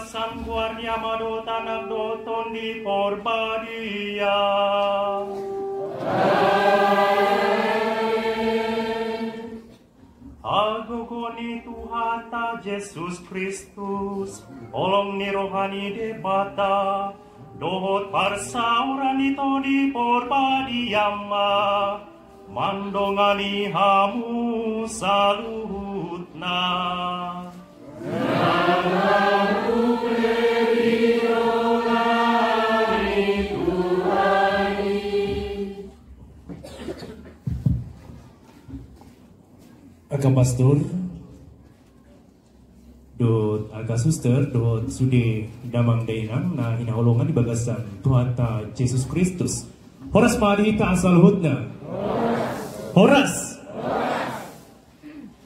sangguarnya madu tanak doton di porbadia. Agogoni Tuhan ta Yesus Kristus, olong ni rohani debata, dohot parsauran itu di porbadiama, mandongani hamu saluhutna. Aga pastor, dot aga suster, dot sude damang dainang na hinaholongan di bagasan Tuhan ta Yesus Kristus. Horas padi ta asal hutna. Horas.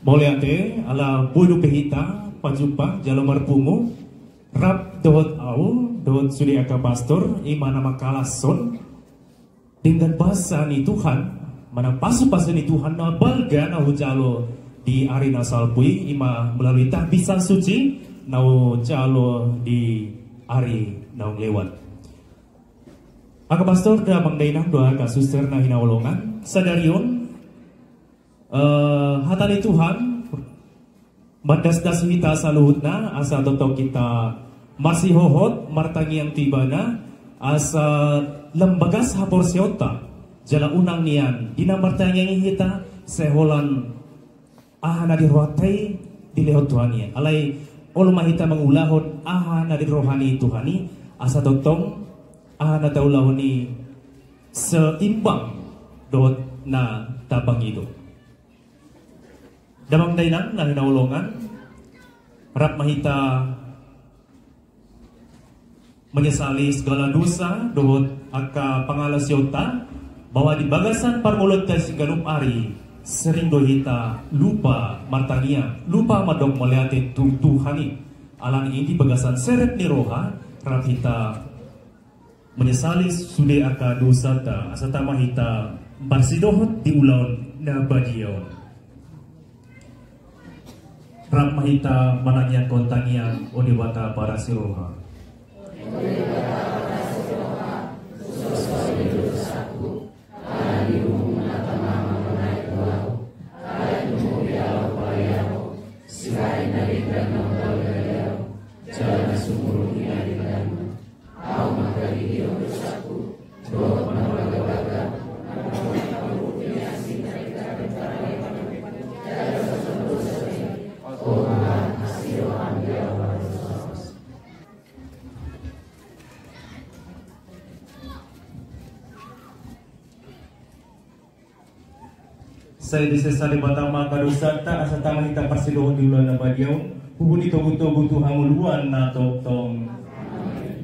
Boleh ate ala bodo pehita pajumpa jalo marpungu rap dot au dot sude aga pastor imana makalason dengan bahasa ni Tuhan. Mana pasu-pasu ni Tuhan na balga na hujalo di arena salpui ima melalui tahbisan suci na hujalo di ari na lewat. Aga pastor da mangdainang doa ka suster na hinaulongan sadarion hatani Tuhan mandas-das hita saluhutna asa toto kita masih hohot martangi yang tibana asa lembagas haporsiota jala unang nian dinamartanya hita seholan ahana di rohatai dilehot Tuhani alai olma hita mengulahot ahana di rohani Tuhani asa totong ahana taulahoni seimbang dot na tabang itu damang dainang na hinaulongan rap mahita menyesali segala dosa dot aka pangalasyota bahwa di bagasan parmulot kay sigalum ari sering dohita lupa martania lupa madok melihat Tuhani alang ini bagasan seret ni roha rapita menyesali sude aka dosa ta asatama hita barsidohot di ulaun na badion rap mahita mananya kontania odewata para siroha saya disesali batama kadusata asa tama hita parsidohon di ulan na badyaw hubun ito-guto-guto hamuluan na tong Amen.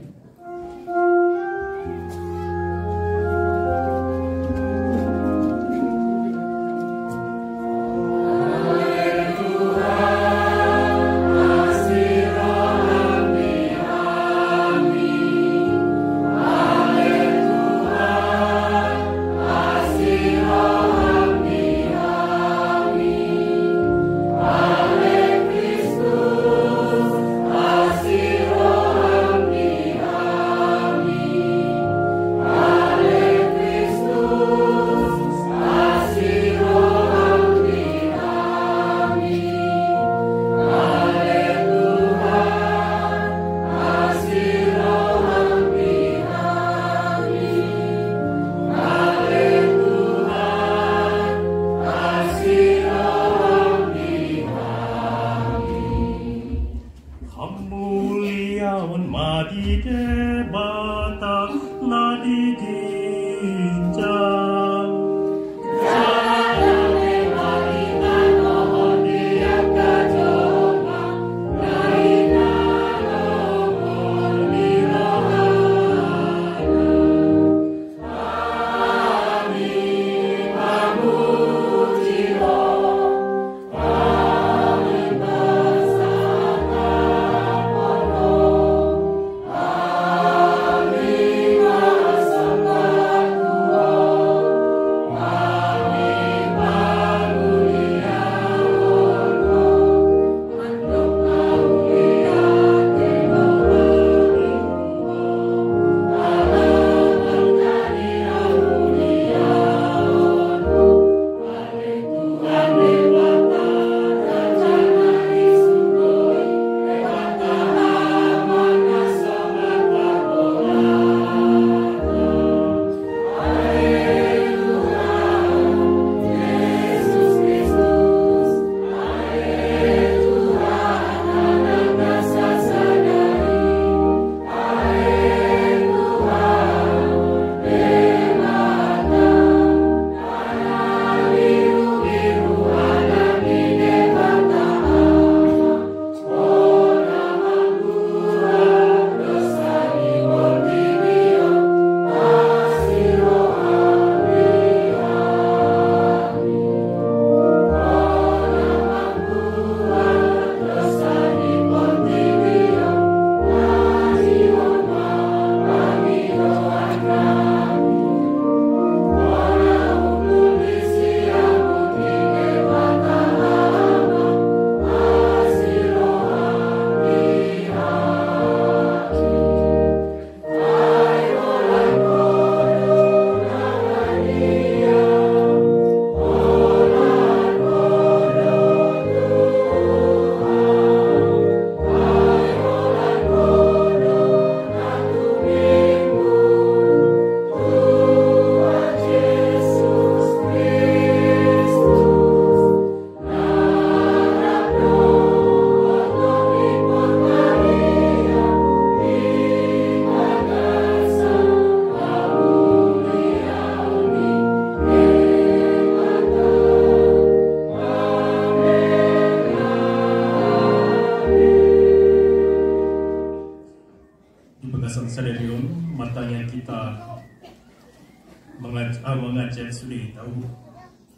macam sudah tahu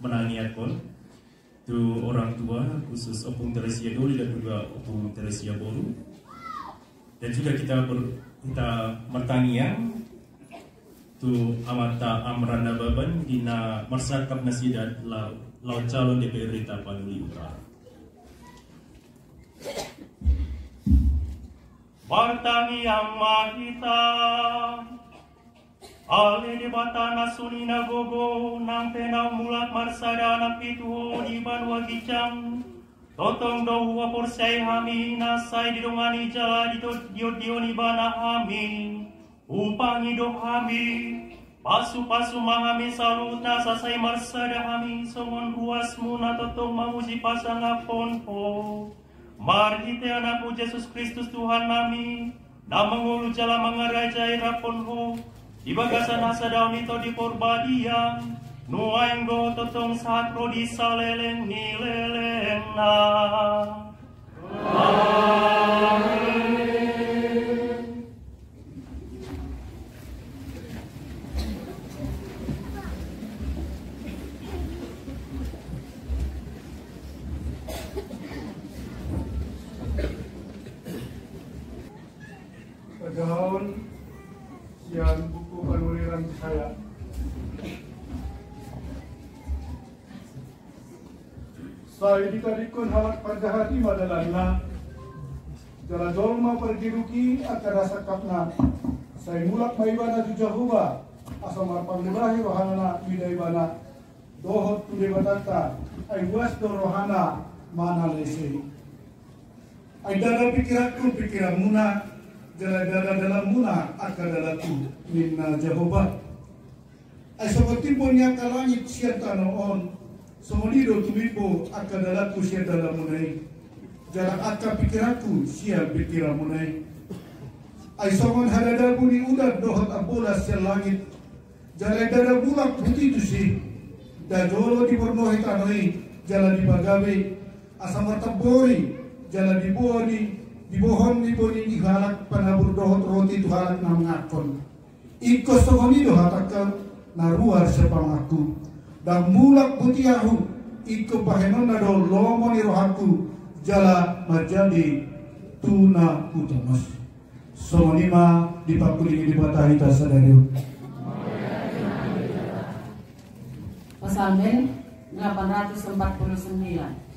menangiakan tu orang tua khusus Opung Teresia Doli dan juga Opung Teresia Boru. Dan juga kita bertanian tu amata Amrana Baban dina marsakap nasidat lau calon DPR Tapanuli Utara. Bartaniang mahita Ale di batana sunina gogo nang tenau mulat marsada anak pituho di banua gicang totong dohu wapor say hami nasay di dongani jala di dioni bana hami upang ido hami pasu-pasu mahami salut nasa say marsada hami songon ruasmu na totong mamuji pasang aponpo marhite anakku Yesus Kristus Tuhan nami na mengulu jala mengarajai raponho di bagasan asa daun itu di porbadiang nuaing go totong sakro di saleleng nileleng na. Amen. Pagahon yang buku panuliran saya. Saya dikadikun halak pagahati madalanna. Jala dolma pergiruki akan rasa kapna. Saya mulak maibana tu Jehovah. Asal marpangulahi rohana widaibana. Dohot tu debatata. Ay was do rohana mana lese. Ay dalam pikiran muna. Jala-jala dalam muna akan dalatu minna Jehovah. Ay seperti punya kalangit siya tanoon. Somonido tumipo akan dalatu siya dalam munay. Jala akan pikiranku siya pikiran munay. Ay somon hadadabu ni udat dohot apola siya langit. Jala dada bulak putih itu sih. Dajolo di pornohi tanoi. Jala di bagawe. Asam matabori. Jala di boni. Di bohon ni boni di halak panabur dohot roti tu halak na ngakon. Iko sokoni do hatakal na ruar sepamaku. Dan mulak putiahu iko pahenon na do lomo ni rohaku jala menjadi tuna utamas. Somonima dipakulingi di batahi tasadariu. Psalmen 849.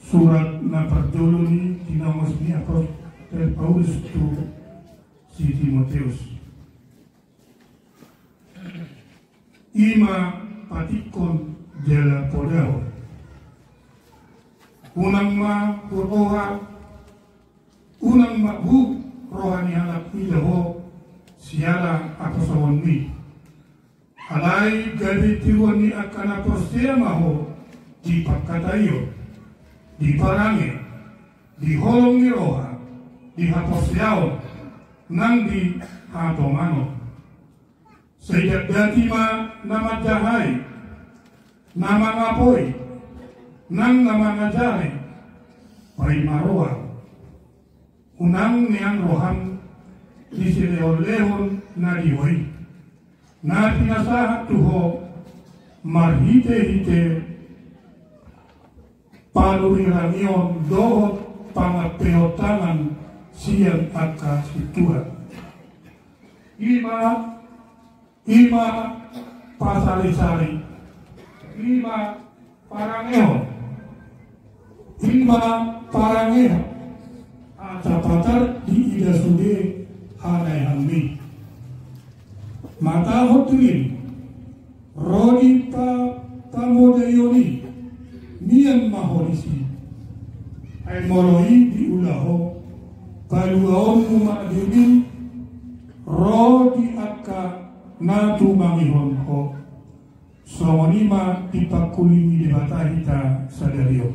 Surat na pagdulong ni tinamos ni Apostol Paulus to si Timoteus. Ima patikon dela podeo. Unang hu rohani anak ilaho siala apasawon mi. Alay gadi tiwan ni akana postea maho di pagkatayo. Di parangi, di holong ni roha, di hapos yaon, nang di hatomano. Sejak dati ma nama jahay, nama ngapoy, nang nama ngajari, pay maroa. Unang niyang roham, di silehon-lehon na dihoy, na pinasahat tuho, marhite-hite, palurirayon dohot pangapeotanan siyang akasituhan. Ima pasari-sari, ima parangeho, atapatar di ida sude hanay hammi. Matahot rin, rodi pamodayoni, niyan mahorisi ay moroi di ulaho kaluaon umaadibin ro di akka natu mangihon ho so nima dipakulimi di batahita sa dario.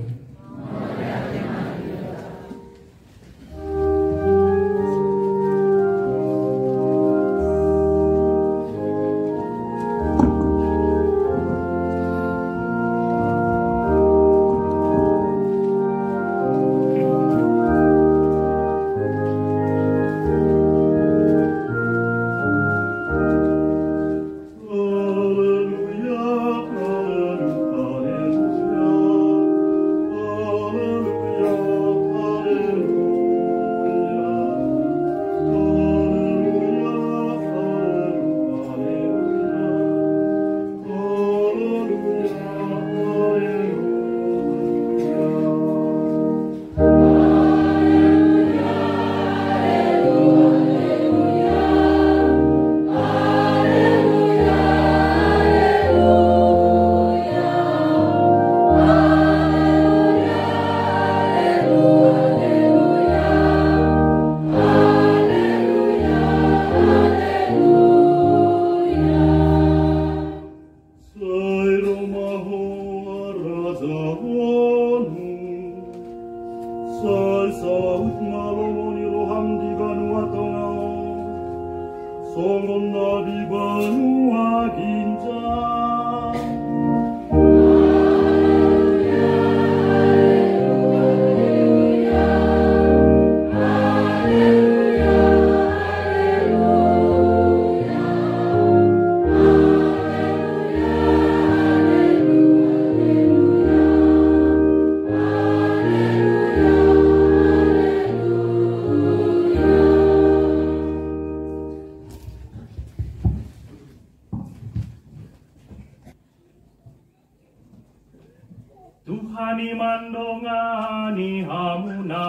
Tuhani mandongani hamuna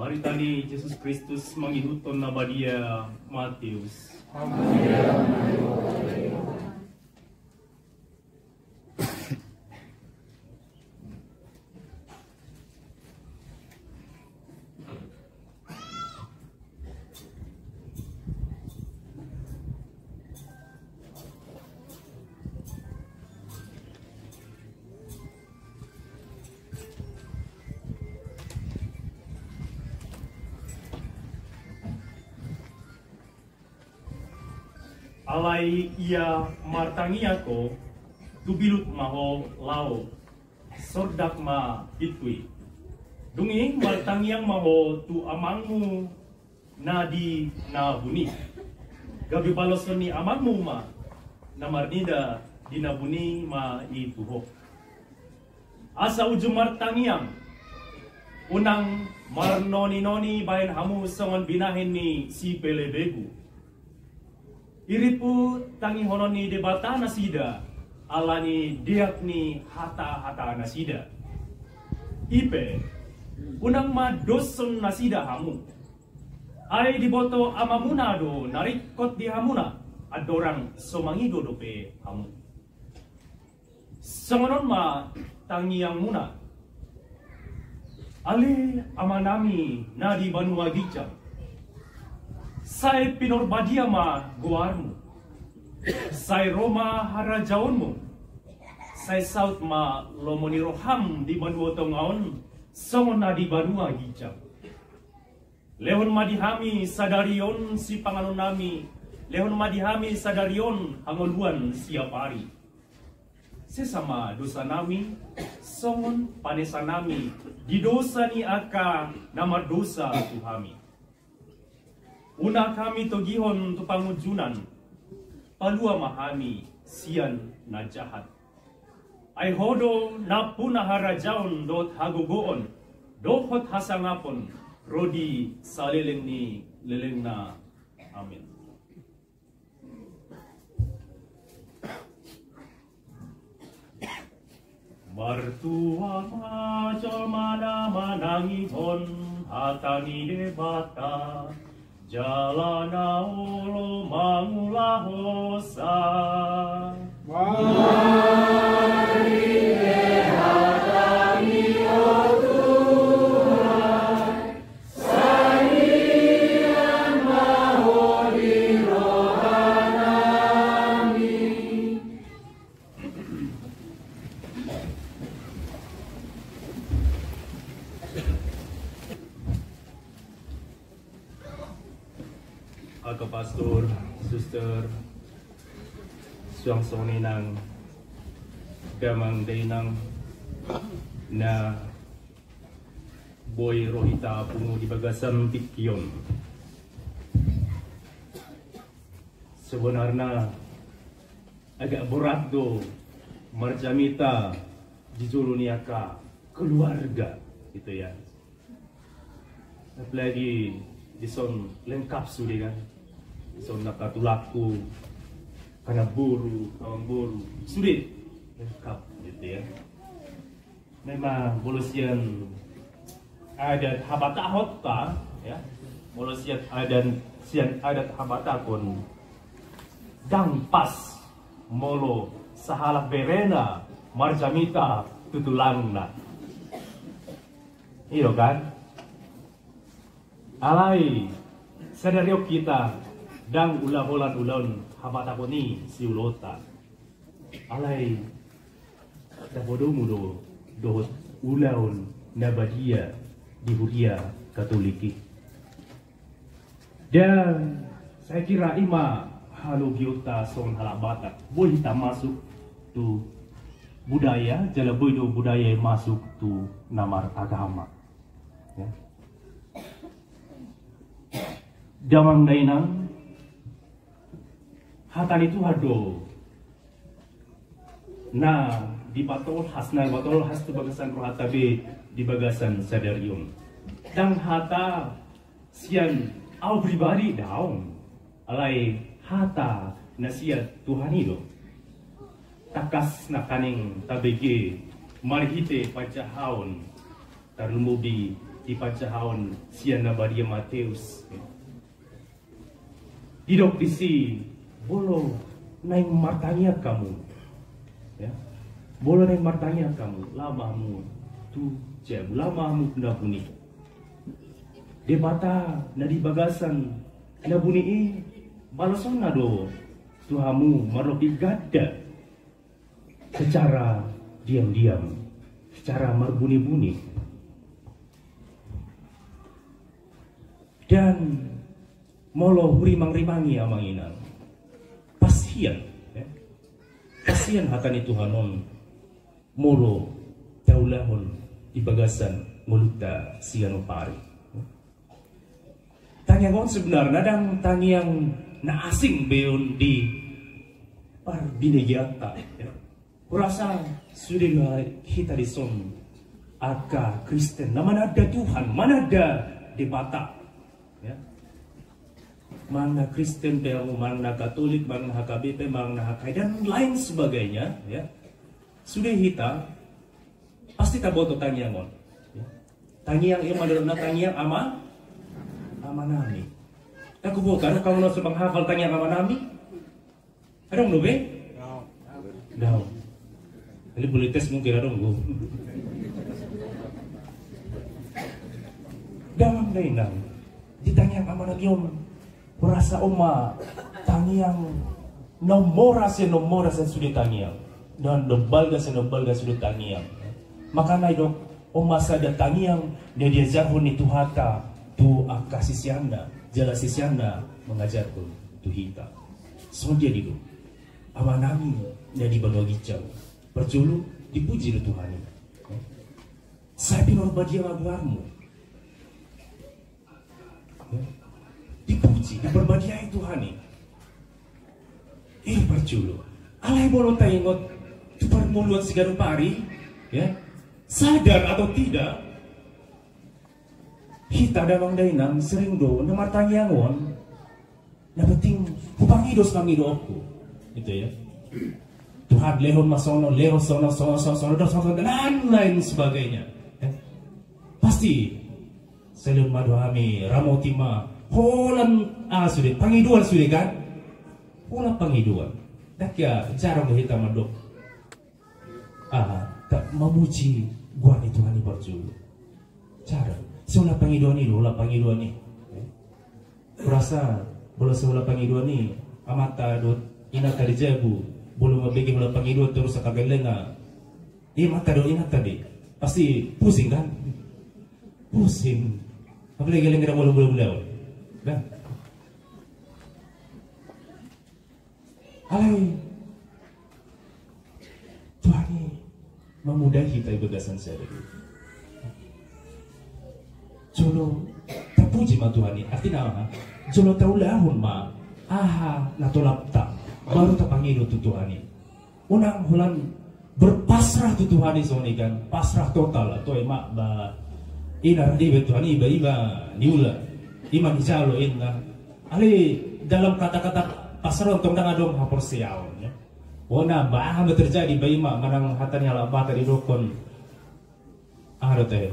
Mari tani Yesus Kristus mangihuton na badia Matius. Alai ia martangi ako, tubilut maho lao, sordak ma itui. Dungi martangi yang maho tu amangmu nadi na buni. Gabi baloson ni amangmu ma, na marnida di na buni ma ituho. Asa ujung martangi yang, unang marnoni-noni bayan hamu songon binahin ni si pelebegu. Iripu tangi hononi debata nasida, alani diak ni hata nasida. Ipe, unang ma doson nasida hamu. Ay diboto amamuna do narikot di hamuna, adorang somangido dope hamu. Songonon ma tangi yang muna. Ali amanami na di Banua Gicam. Sai pinorbadia ma guarmu, sai Roma harajaunmu, sai saut ma lomoni roham di Banua Tongaon, songon na di Banua Gicam. Lehon madihami sadarion si panganon nami, lehon madihami sadarion hangoluan siap hari. Sesama dosa nami, songon panesa nami, di dosa ni aka nama dosa tuhami. Una kami togihon tu pangujunan, palua mahami sian na jahat. Ay hodo na puna harajaon dot hagogoon, dohot hasangapon, rodi sa leleng ni leleng na. Amin. Martua majo mana manangihon, hatani debata. Jalana ulo mangulah hosa. Mari hatami o Tuhan, sanian mahori rohanami. Aga pastor, suster, suang soninang, gamang dainang na boy rohita pungo di bagasan tikyon. Sebenarnya agak berat do marjamita di Zuluniaka keluarga gitu ya. Apalagi di son lengkap sudah kan. So nakatulaku karena buru, awang buru, sulit lengkap gitu ya. Memang bolosian adat habata hotta ya, bolosian adat habata pun dang pas molo sahala berena marjamita tutulangna. Iyo kan? Alai sadario kita dang ulah-ulan habata ko ni si ulota. Alay dabodo mudo dohot ulaon na badia di Huria Katoliki. Dan saya kira ima halo giota son halabata boy kita masuk tu budaya jala boy do budaya masuk tu namar agama. Ya. Jamang dainang hatan itu hado na di batol has tu bagasan rohata be di bagasan sadarium dang hata sian au pribadi daun alai hata na siat Tuhan itu takas na kaning tabege marhite pacahaon tarlumubi di pancahon sian na Maria Mateus. Didok disi bolo naing martanya kamu, ya. Bolo naing martanya kamu, lamamu tu jeb, lamamu kena buni. Debata na di bagasan na buni balason na do tuhamu maropi gada secara diam-diam, secara marbuni-buni. Dan molo rimang-rimangi amang inang pasien, ya? Pasien hatani Tuhanon molo daulahon di bagasan nguluta siano pari. Tangiangon sebenarnya dan tangiang na asing beon di parbinegyata, ya? Kurasa sudah kita dison aka Kristen, na manada Tuhan, manada debata, ya? Mana Kristen, mana Katolik, mana HKBP, mana HKI dan lain sebagainya, ya. Sudah kita pasti taboto tangiangon, ya. Tangiang yang menurut tangiang ama nami. Aku bukan kamu nasi menghafal tangiang ama nami. Ada nggak be? No. Jadi boleh tes mungkin ada nggak? Dalam lainang ditanya ama nami om. Kurasa oma tangiang nomoras yang sudah tangiang dan dobalga sudah tangiang. Maka naidok oma sada tangiang dia jahun itu hata tu akasisianda jala sisianda mengajarku tu hita. Semua dia dido. Ama nami jadi bagi jauh berjulu dipuji oleh Tuhan. Saya pinor bagi agarmu. Dipuji, diberbahagiai Tuhan ini. Perjulu. Alai bolong taingot tu permuluan sigaru pari, ya. Sadar atau tidak, kita damang dainang sering do namar tangiangon, na penting hupangidos mangidoku, itu ya. Tuhan lehon masono, lehon sono, dan lain sebagainya. Ya. Pasti selun maduhami ramotima. Holan sudah pangiduan sudah kan? Holan pangiduan. Dak ya jarang kita madok. Tak memuji gua itu hani berjulu. Cara. Seolah pangiduan ini, hola pangiduan ini. Kurasa bola seolah pangiduan ini amata dot ina tadi jabu. Belum mabegi bola pangiduan terus akagelenga. Mata do ina tadi. Pasti pusing kan? Pusing. Apalagi geleng kita bola-bola. Dan alai Tuhan memudahi kita bagasan saya. Jolo terpuji ma Tuhan, artinya apa? Jolo tahu lahun ma natolapta baru tapangido tu Tuhan. Unang hulan berpasrah tu Tuhan soni kan, pasrah total atau emak ba ina di Tuhan iba niula. Iman jalo inna ali dalam kata-kata pasron tong dangadong hapor siaw ya. Wona bahama terjadi baima manang hatanya labata di dokon teh.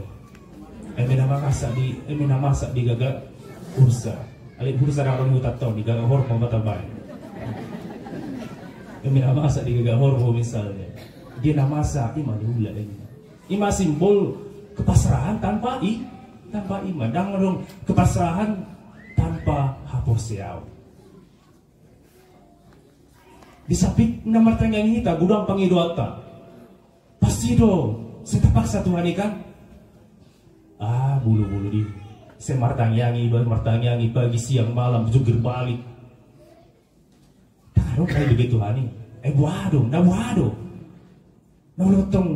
Emina masa di gaga bursa. Ali bursa raron hutato di gaga hormo batabay. Emina masa di gaga hormo misalnya. Dia namasa ima diula ini. Ima simbol kepasrahan tanpa iman, dangadong kepasrahan tanpa haposiaw. Disapit na martangang hita, gudang pangiduata. Pasti do, setapaksa Tuhan ikan. Bulu-bulu di. Semartangyangi pagi siang malam jugir balik. Dangadong kayak begitu Tuhan buado. Naulotong.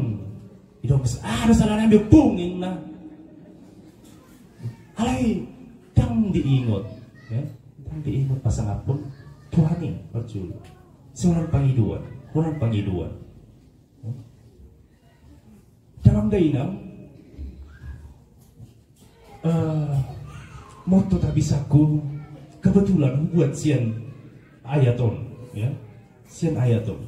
Idong salah nambil pungin na. Alai dang diingot, ya, dang diingot pasangapun Tuhan ini berjulu. Seorang pangiduan. Dalam dainang, moto tak bisaku kebetulan buat sian ayaton, ya, sian ayaton.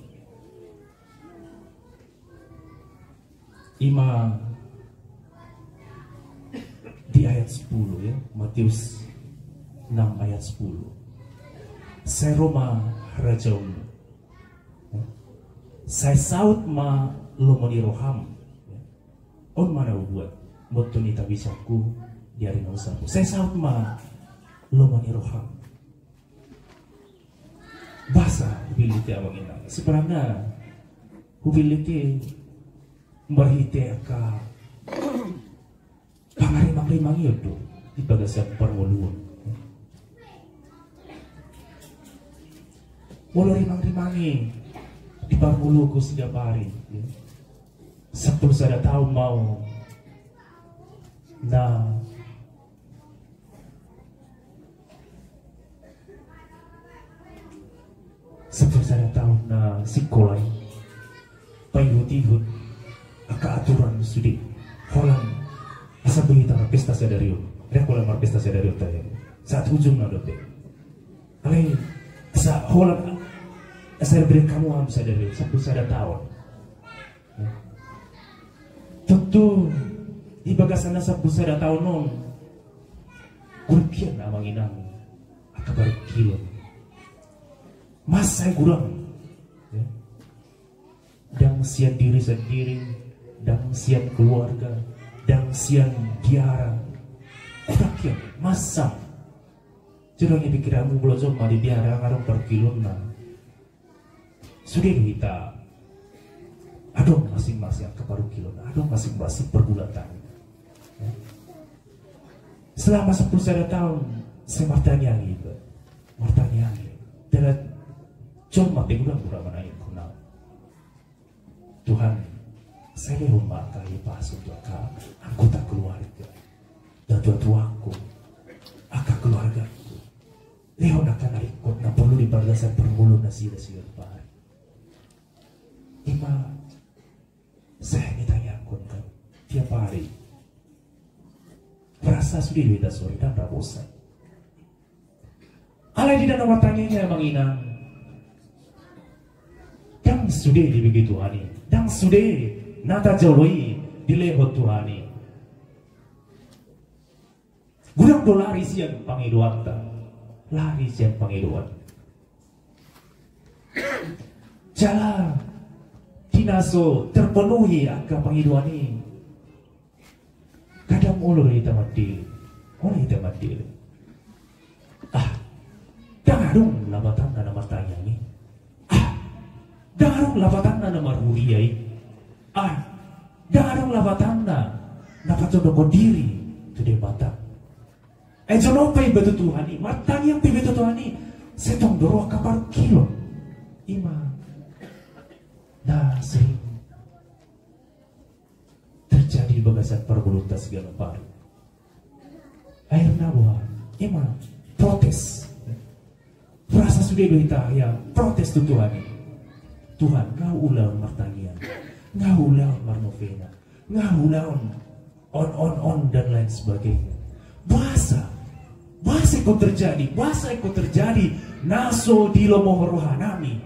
10 ya, Matius 6 ayat 10. Saya Roma rajaum, saya saut ma lomoni roham, on mana buat motoni tabisaku diari nausaku. Saya saut ma lomoni roham. Bahasa hubilite awang ina. Sebenarnya hubilite marhite ka pangarimang-rimang itu di bagasan permuluan. Mula rimang-rimangi di parmuluku setiap hari. Sabtu saya tahu mau na Sabtu saya tahu na sikolay payut-ihut aka aturan sudi holang asa berita pesta sadario dia kolang pesta sadario tayo saat ujung na dote alay sa holang asa beri kamu am sadario Sabtu saya tahu tentu di bagasan na Sabtu saya tahu non kurpian na manginang aka baru kilo mas saya kurang ya. Dan sian diri sendiri, dan sian keluarga, dan sian biara kurang kian masa jurangnya pikiranmu belum madi biara ngarang perkilun na sudah kita aduh masing-masing ke baru kilon aduh masing-masing pergulatan ya. Selama 10 tahun saya martanya gitu dan cuma pegulang mana yang kunal Tuhan saya rumah kali pas untuk anggota keluarga dan tua-tuaku akak keluargaku lehon akan ikut na perlu di bagasan permulu na sila-sila pahari ima saya ditanya akun kan tiap hari merasa sudah duita sore dan rabosan alai di dalam watangnya menginang dan sudah dibagi Tuhani dan sudah nata joloi dilehot Tuhani gudang do lari siang pangiduan ta lari siang pangiduan jala dinaso terpenuhi angka pangiduan ini kadang ulur kita mati dangarung labatan na matanya ni dangarung labatan na marhuriyay dangarung labatan na nakatodo ko diri to de mata jonopay beto Tuhan ni matanya pi beto Tuhan ni setong doro kapar kilo ima na sering terjadi bagasan pergulutas segala pari air nawa ima protes rasa sudah berita ya protes tu Tuhan Tuhan ngau ulang martanian ngau ulang marnovena ngau ulang on dan lain sebagainya bahasa ikut terjadi naso di lomo rohanami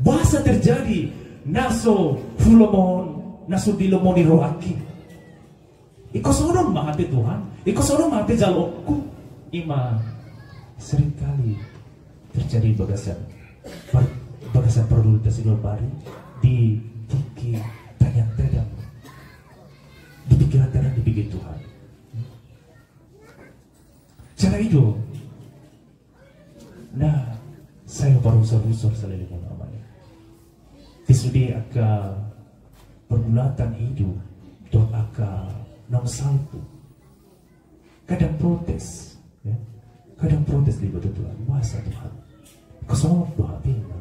bahasa terjadi naso fulomon naso di lomo di rohaki ikosonon mahati Tuhan ikosonon mahati jalokku ima seringkali terjadi bagasan pergulutas segala pari di tiki tanyang-tanyang di pikiran tanyang di pikir Tuhan cara itu nah saya barusur-usur selalu namanya disudi aka pergulatan hidup dan aka nomor satu kadang protes ya kadang protes di betul Tuhan bahasa Tuhan kesongot doa bina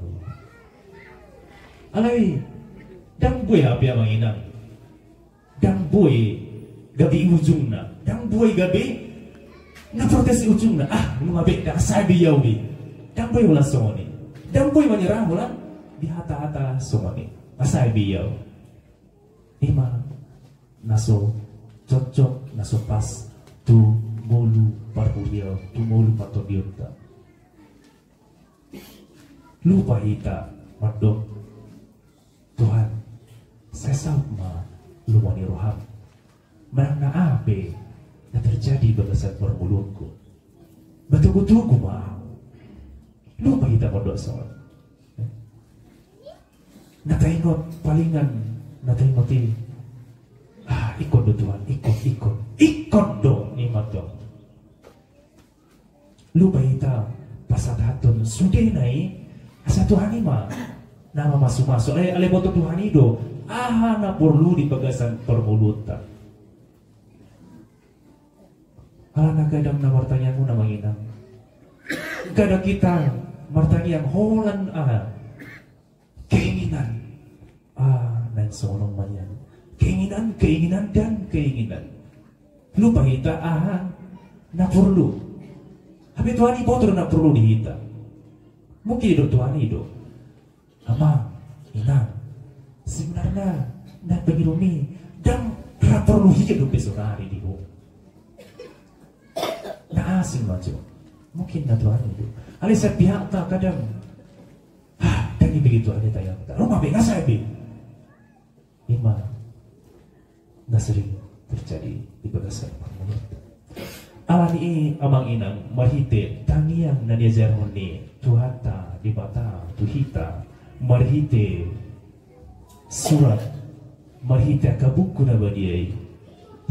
alai dang boy apa yang menginang dang boy gabi ujungna dang boy gabi na protes ujungna ngabe dah saya biyau bi dang boy ulah songoni dang boy menyerah ulah di hata-hata songoni asai biyau ima naso cocok naso pas tu mulu parhuriau tu mulu patodiota lupa hita wadok Tuhan saya sama lumani roham mana abe yang terjadi bagasan permulutku. Betul-betul ku mau. Lupa kita berdoa. Nata ingot palingan, nata ingoti. Ikut do Tuhan, ikut dong, imat dong. Lupa kita pasat hatun sudah naik, asa Tuhan ima. Nama masuk-masuk, ale boto Tuhan itu. Na perlu di bagasan permulutan. Na kadang na martanyamu na manginang. Kada kita martanyang holan keinginan. Nan sonong manyan. Keinginan dan keinginan. Lupa kita na perlu. Tapi Tuhan ibu terus na perlu dihita. Mungkin hidup Tuhan hidup. Ama, inang. Sebenarnya na pengirumi dan ra perlu hidup besonari di ho. Na asing maju. Mungkin na Tuhan hidup. Ali sa pihak ta kadang. Dan begitu ada tayang ta. Rumah be ngasa be. Ima na sering terjadi di bagasan permulut. Alani amang inang marhite tangiang na diajarhoni Tuhata di bata tuhita marhite surat marhite kabuku na badiay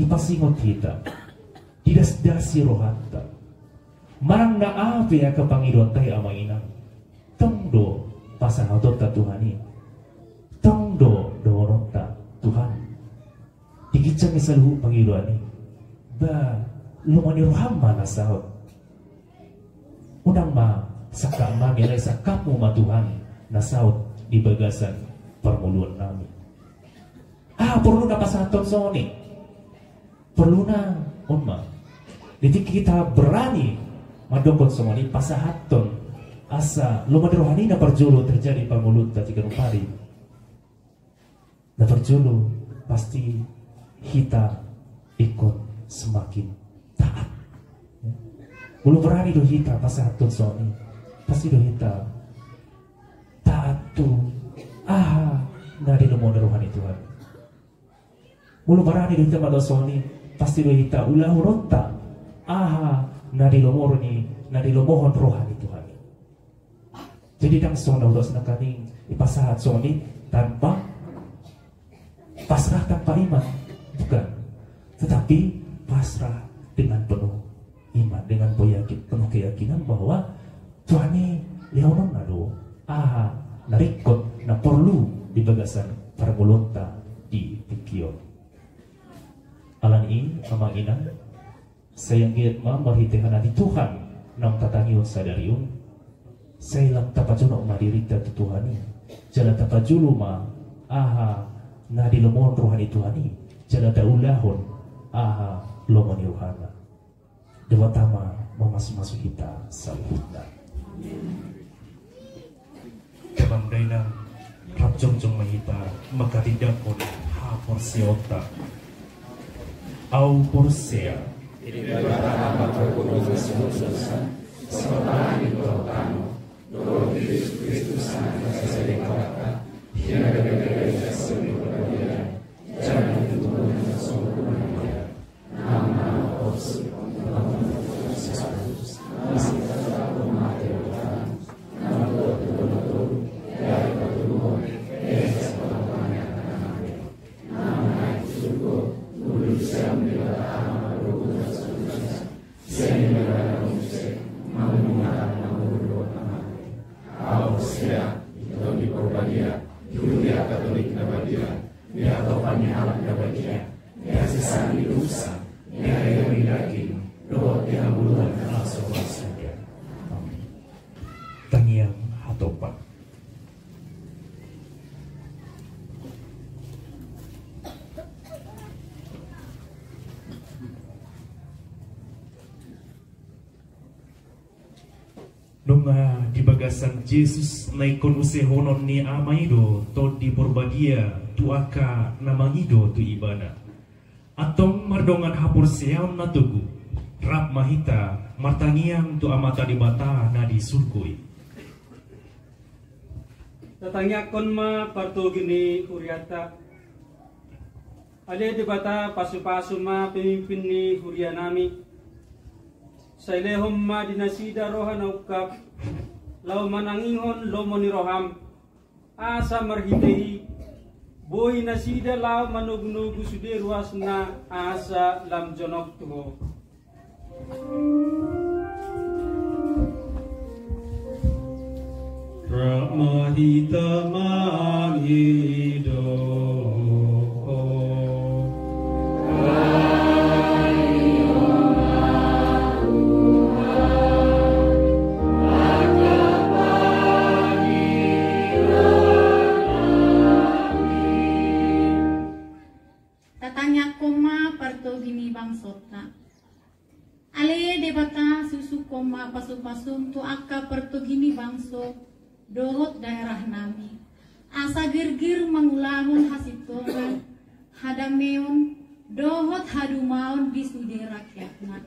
ipasingot hita didasdasi rohanta marang na api ka Panginoon tayo amang inang tongdo pasangatot ta Tuhani tongdo dorong ta Tuhan digitsang isaluhu Panginoon ni ba lumaniruham mana sahot unang saka mami ay sakap mo matuhan na sahot di bagasan permuluan namin. Perlu na pasaton soni. Perlu na unma. Jadi kita berani madongkot soni pasahaton asa lumaniruhani na perjulu terjadi permulut tadi kenupari. Na perjulu pasti kita ikut semakin taat. Belum berani do hita pasahaton soni. Pasti do hita taat tu na di lumon rohani Tuhan. Belum berani do hita madosoni. Pasti do hita ulah ronta na di lumoroni na di lumohon rohani Tuhan. Jadi dang sona ulos na kaning ipasahat soni tanpa pasrah tanpa iman, bukan, tetapi pasrah dengan penuh iman, dengan penuh keyakinan bahwa Tuhan ini leonon nado narikot na perlu di bagasan permulunta di pikion. Alan ini amang inang sayang giat marhitehan di Tuhan nang tatangion sadarion saya lang tapajuno madirita tu Tuhan ini jala tapajulu na di lomon rohani Tuhan ini jala daulahon lomoni rohana dewatama memasuk kita salihna kabang dainang rapjong-jong mahita magkatindakon porsiota au porsea tangiang hatopan. Nunga di bagasan Jesus naikon usehonon ni amaido to di porbagia tuaka namangido tu ibana. Atong mardongan hapur seaon na tugu rap mahita martangiang tu amata di bata na di surgui. Tatangya kon ma parto gini uriata Ale di bata pasu-pasu ma pemimpin ni Hurianami. Sailehom ma dinasida rohan ukap. Lau manangingon lomo ni roham. Asa marhitei. Boy nasida lau manugnugu sude ruas na asa lam jonok tuho. Ramahita mangido. Tatanya koma parto gini bangsota. Ale debata susu koma pasu-pasum tu akka parto gini bangso dohot daerah nami. Asa girgir mangulahun hasitongan hadameon dohot hadumaon di sude rakyatna.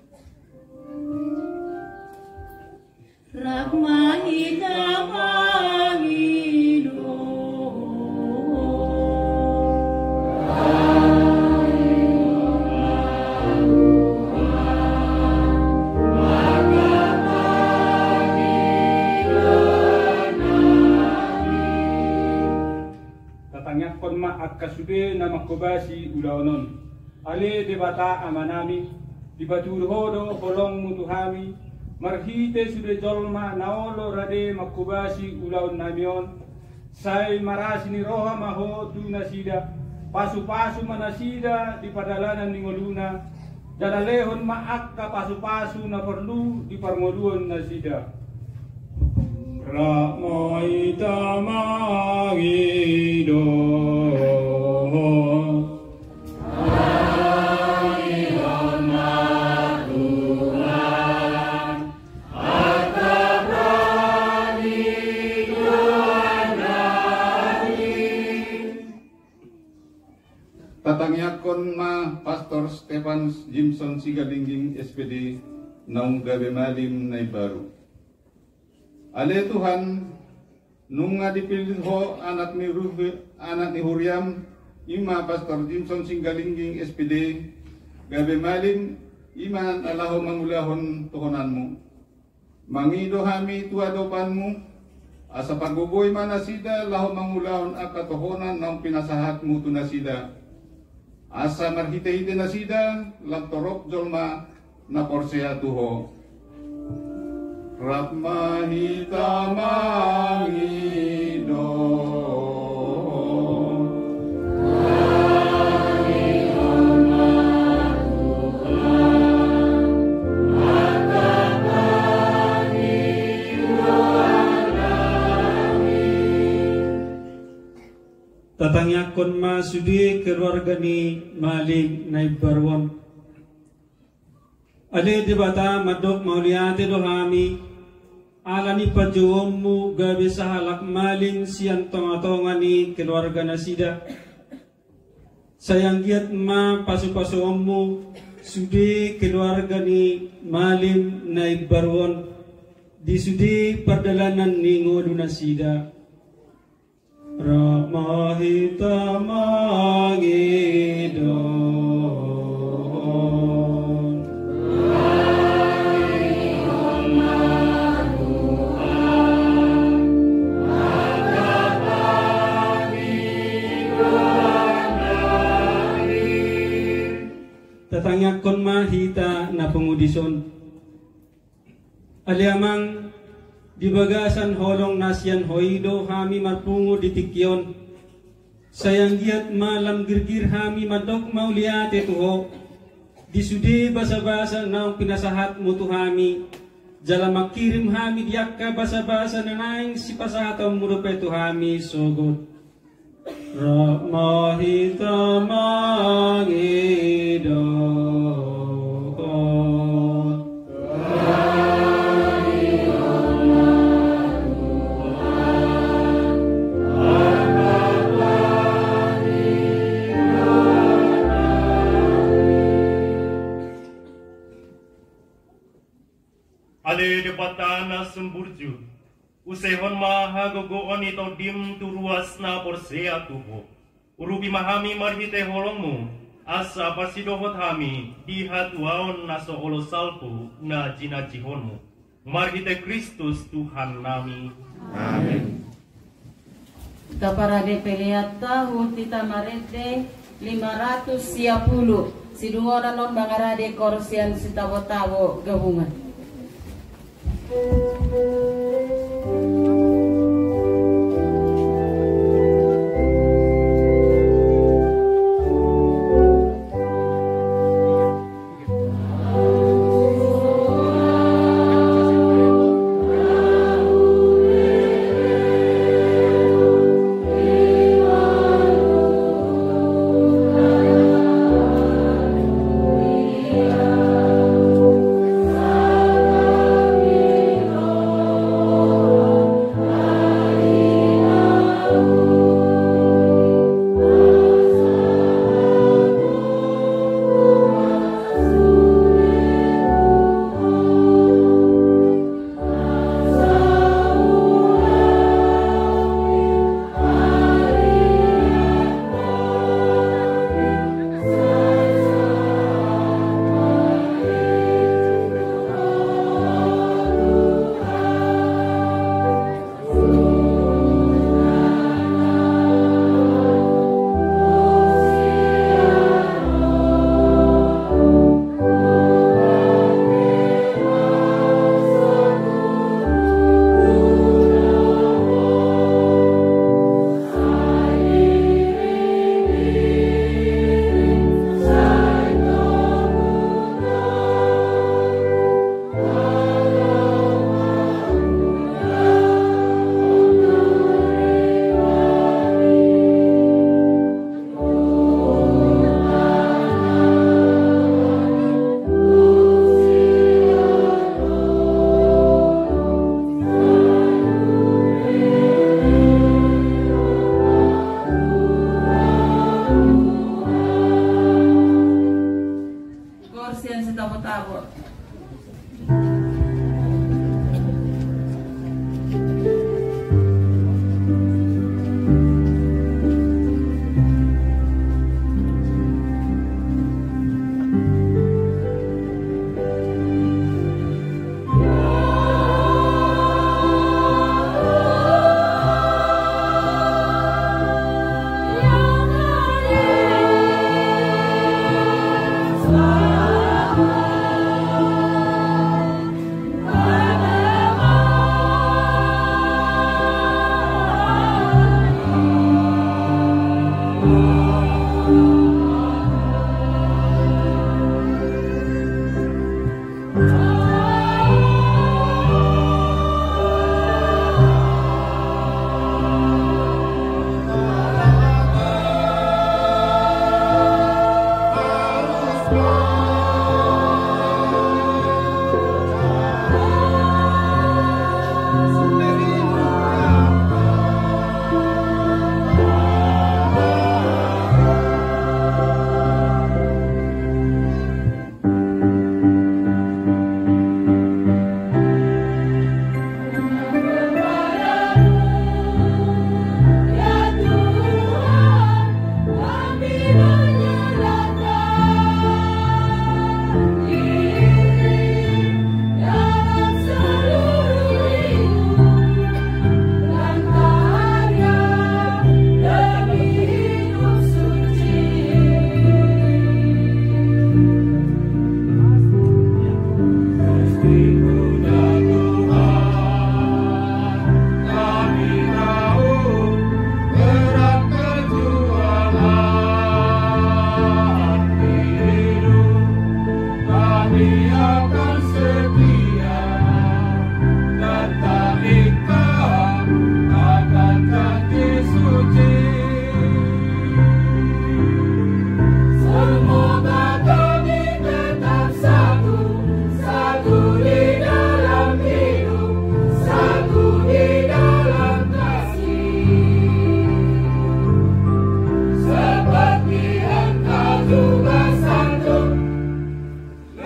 Rahmanita mangido. Kon ma akkasude na makobasi ulaonon. Ale debata amanami, dibatur hodo holong mutuhami, marhite sude jolma naolo rade makobasi ulaon namion, say marasi ni roha maho tu nasida, pasu-pasu manasida di padalanan ningoluna, jalalehon ma akka pasu-pasu na perlu di parmoluon nasida. Ramoita magido. Tatangyakon ma Pastor Stefan Jimson Sigalingging SPD naung gabe malim na baru. Ale Tuhan, nung nga dipilih ho anak ni Huriam, ima Pastor Jimson Sigalingging SPD gabe malim iman alaho mangulahon tuhonanmu. Mangido hami tuadopanmu, asa pagbuboy manasida laho mangulahon akatohonan ng pinasahatmu tunasida. Asa marhite-hite nasida laptorok jolma na porsea tuho. Rahmahita mangido. Tatangyakon ma sudi keluarga ni Malik Naibarwon. Ale debata madok mauliate dohami alani pajuommu gabe sahalak maling sian tonga-tonga ni keluarga nasida. Sayang giat ma pasu-pasuommu sudi keluarga ni Malim Naibarwon di sudi perdalanan ni ngodu nasida. Rahmahita mangido. Tatangakon mahita na pengudison. Aliamang di bagasan holong nasyan hoido hami marpungo di tikyon. Sayang giat malam girgir hami madok mauliate tuho. Di sudi basa-basa naong pinasahat mo tu hami. Jala makirim hami diakka basa-basa na naing si pasahatang murupe tu hami sogod. Rahmahita mangido. Ale debata na semburju, usehon mahagogoon ito dim turuas na porsea tuho. Urubi mahami marhite holongmu, asa pasidohot hami dihat waon naso olo salpu na jina jihonmu. Marhite Kristus Tuhan nami. Amin. Kaparade peleata hutita marete 510 sidungona non bangarade korsian sitawo-tawo gabungan.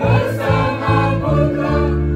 Bersama putra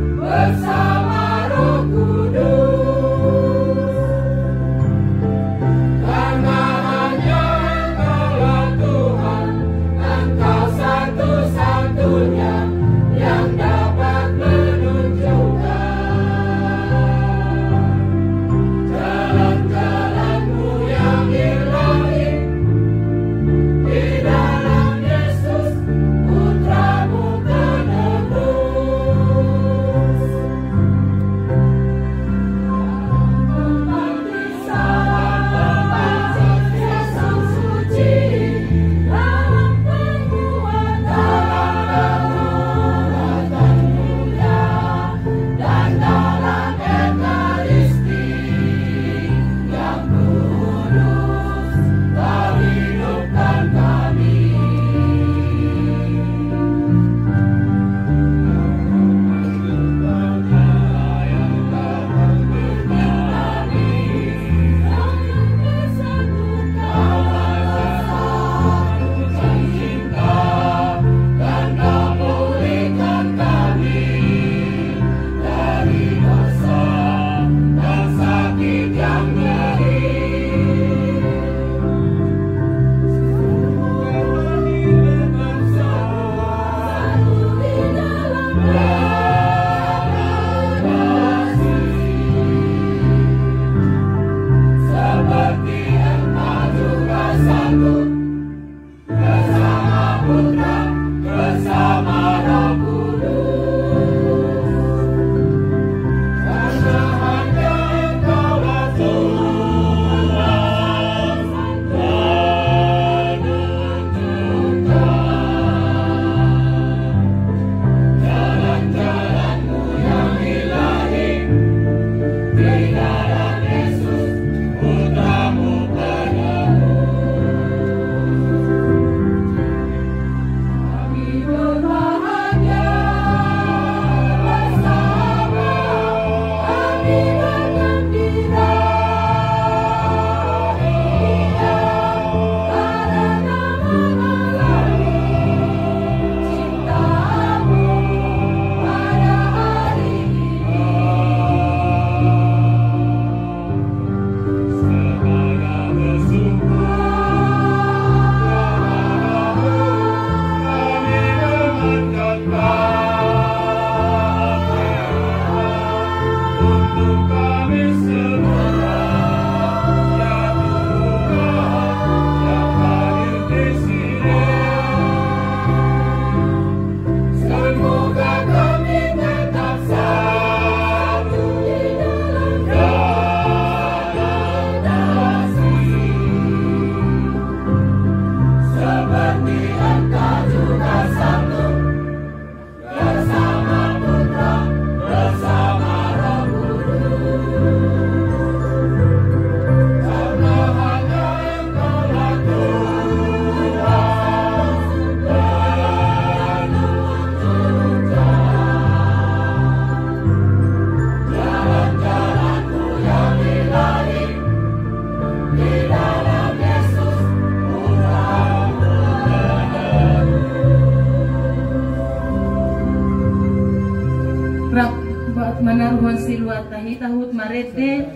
Rap buat menaruhan siluat tahi tahut marete.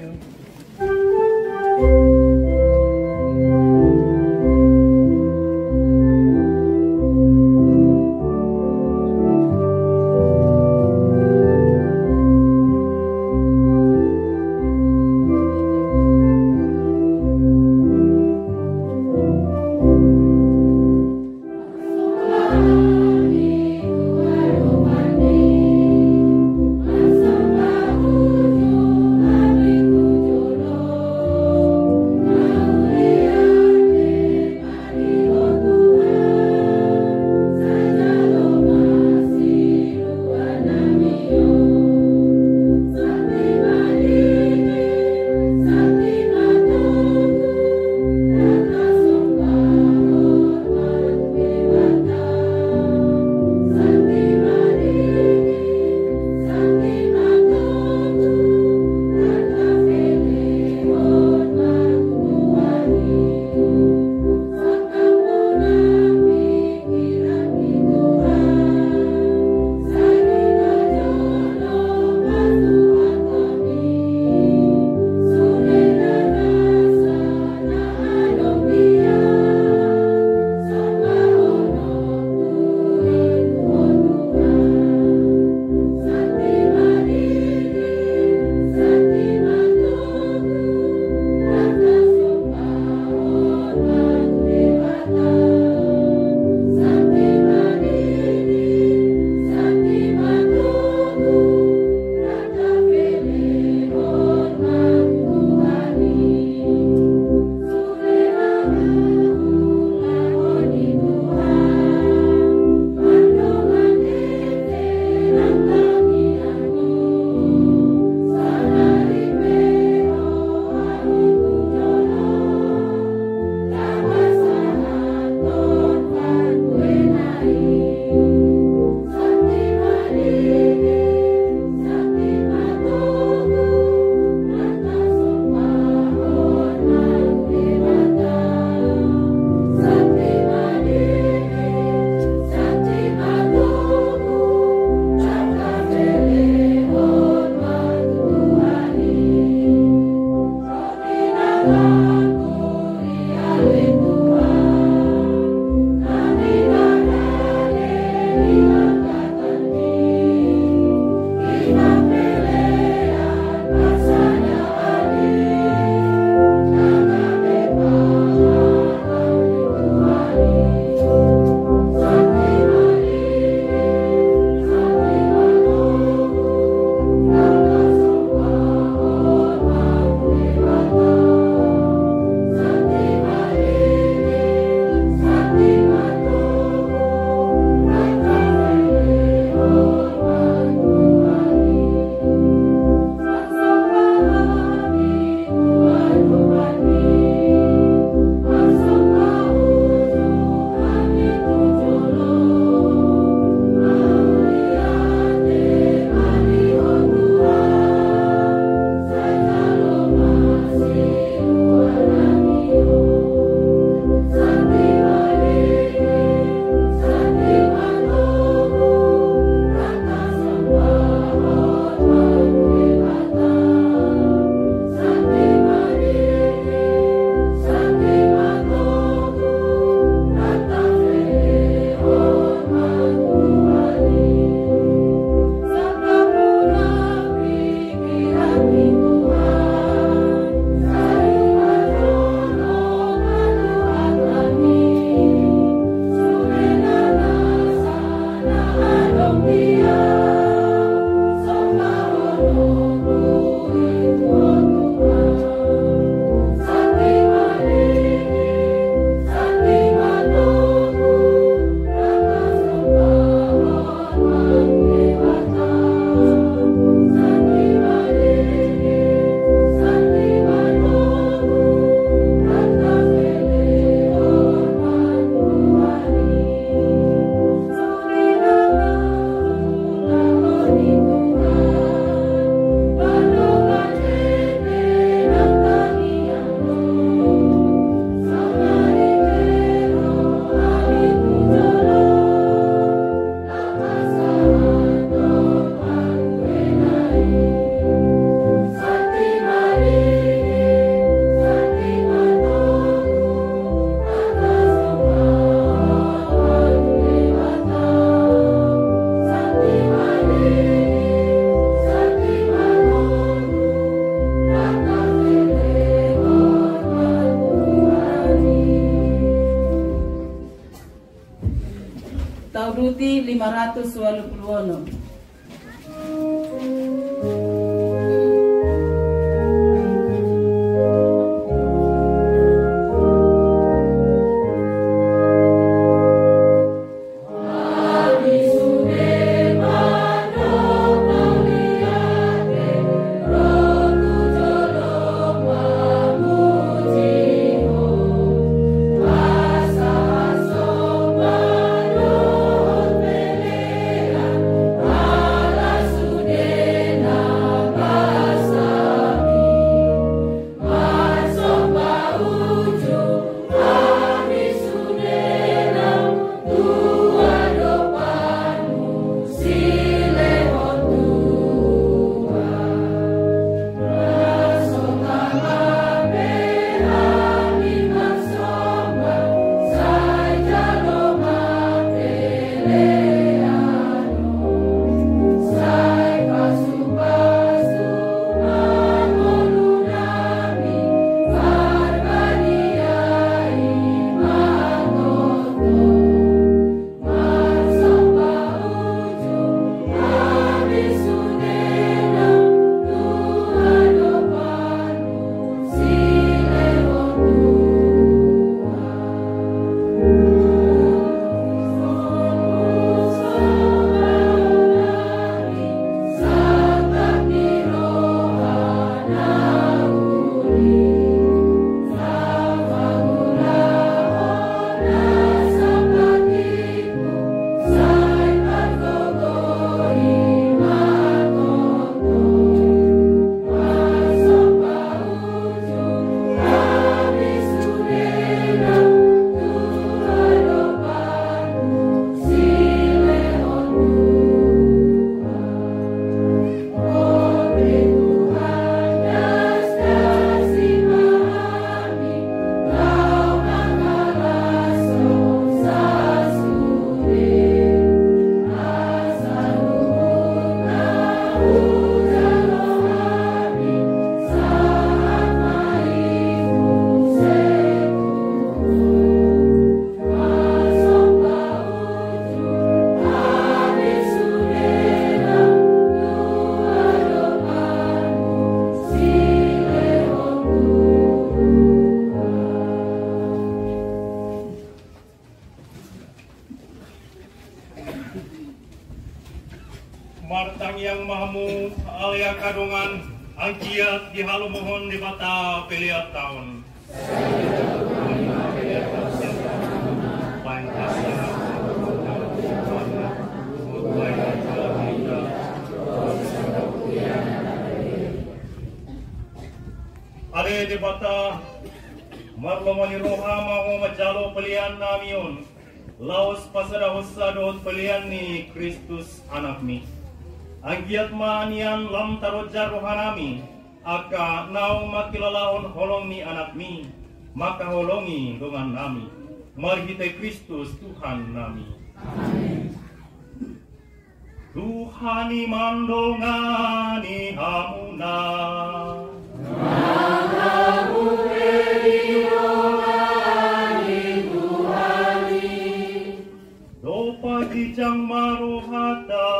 Martang yang mahamu alia kadongan angkiat di halu mohon di bata peliat tahun. Ale di bata marlomani roha mahu majalo pelian namion. Laos pasada husadot pelian ni Kristus anak mi. Anggiat manian lam tarojar rohanami. Aka nau makilalaon holong ni anak mi. Maka holongi dengan nami. Marhite Kristus Tuhan nami. Amin. Tuhani mandongani hamuna. Kijang maruhata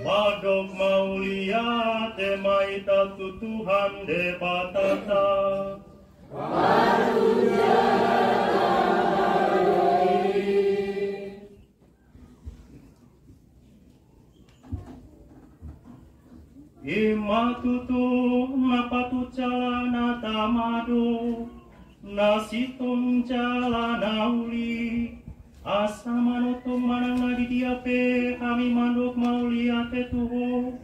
Madog maulia temaita tutuhan de batata Imatutu napatu calana tamado nasitum calana uli asamanotum mananga di diape kami manduk mauliate tuho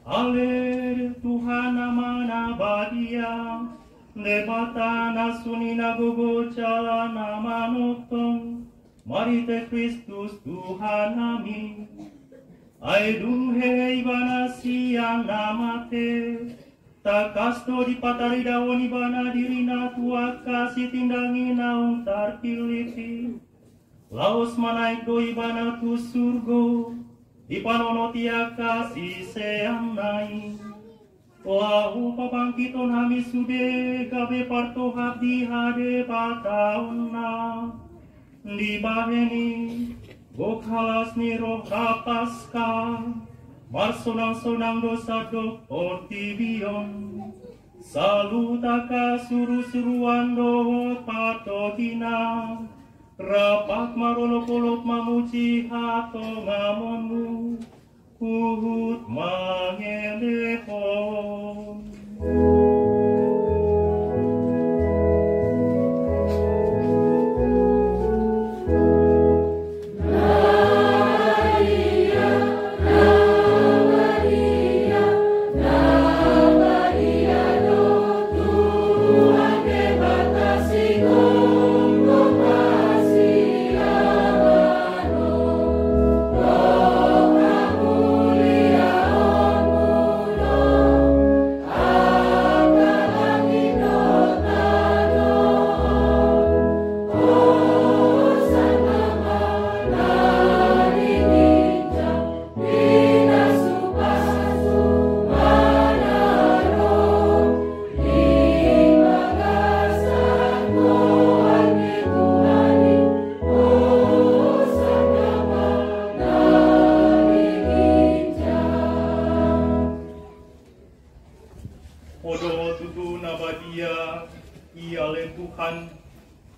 ale Tuhan amana badia debata nasunina gogo calana manotum marite Kristus Tuhan amin. Aidung hei bana siang namate takasto di patari dawoni bana dirina tua kasih tindangi naung tarpiliti laos manai doi bana tu surgo di panono tia kasih seam nai lahu papangkiton hami sude gabe parto habdi hade patauna di baheni Bokhalas ni roh rapaska Marsunang-sunang dosa dok ortibion Salutaka suru-suruan dohot patokina Rapat marolok-olok mamuci hato ngamonmu Kuhut mangelehon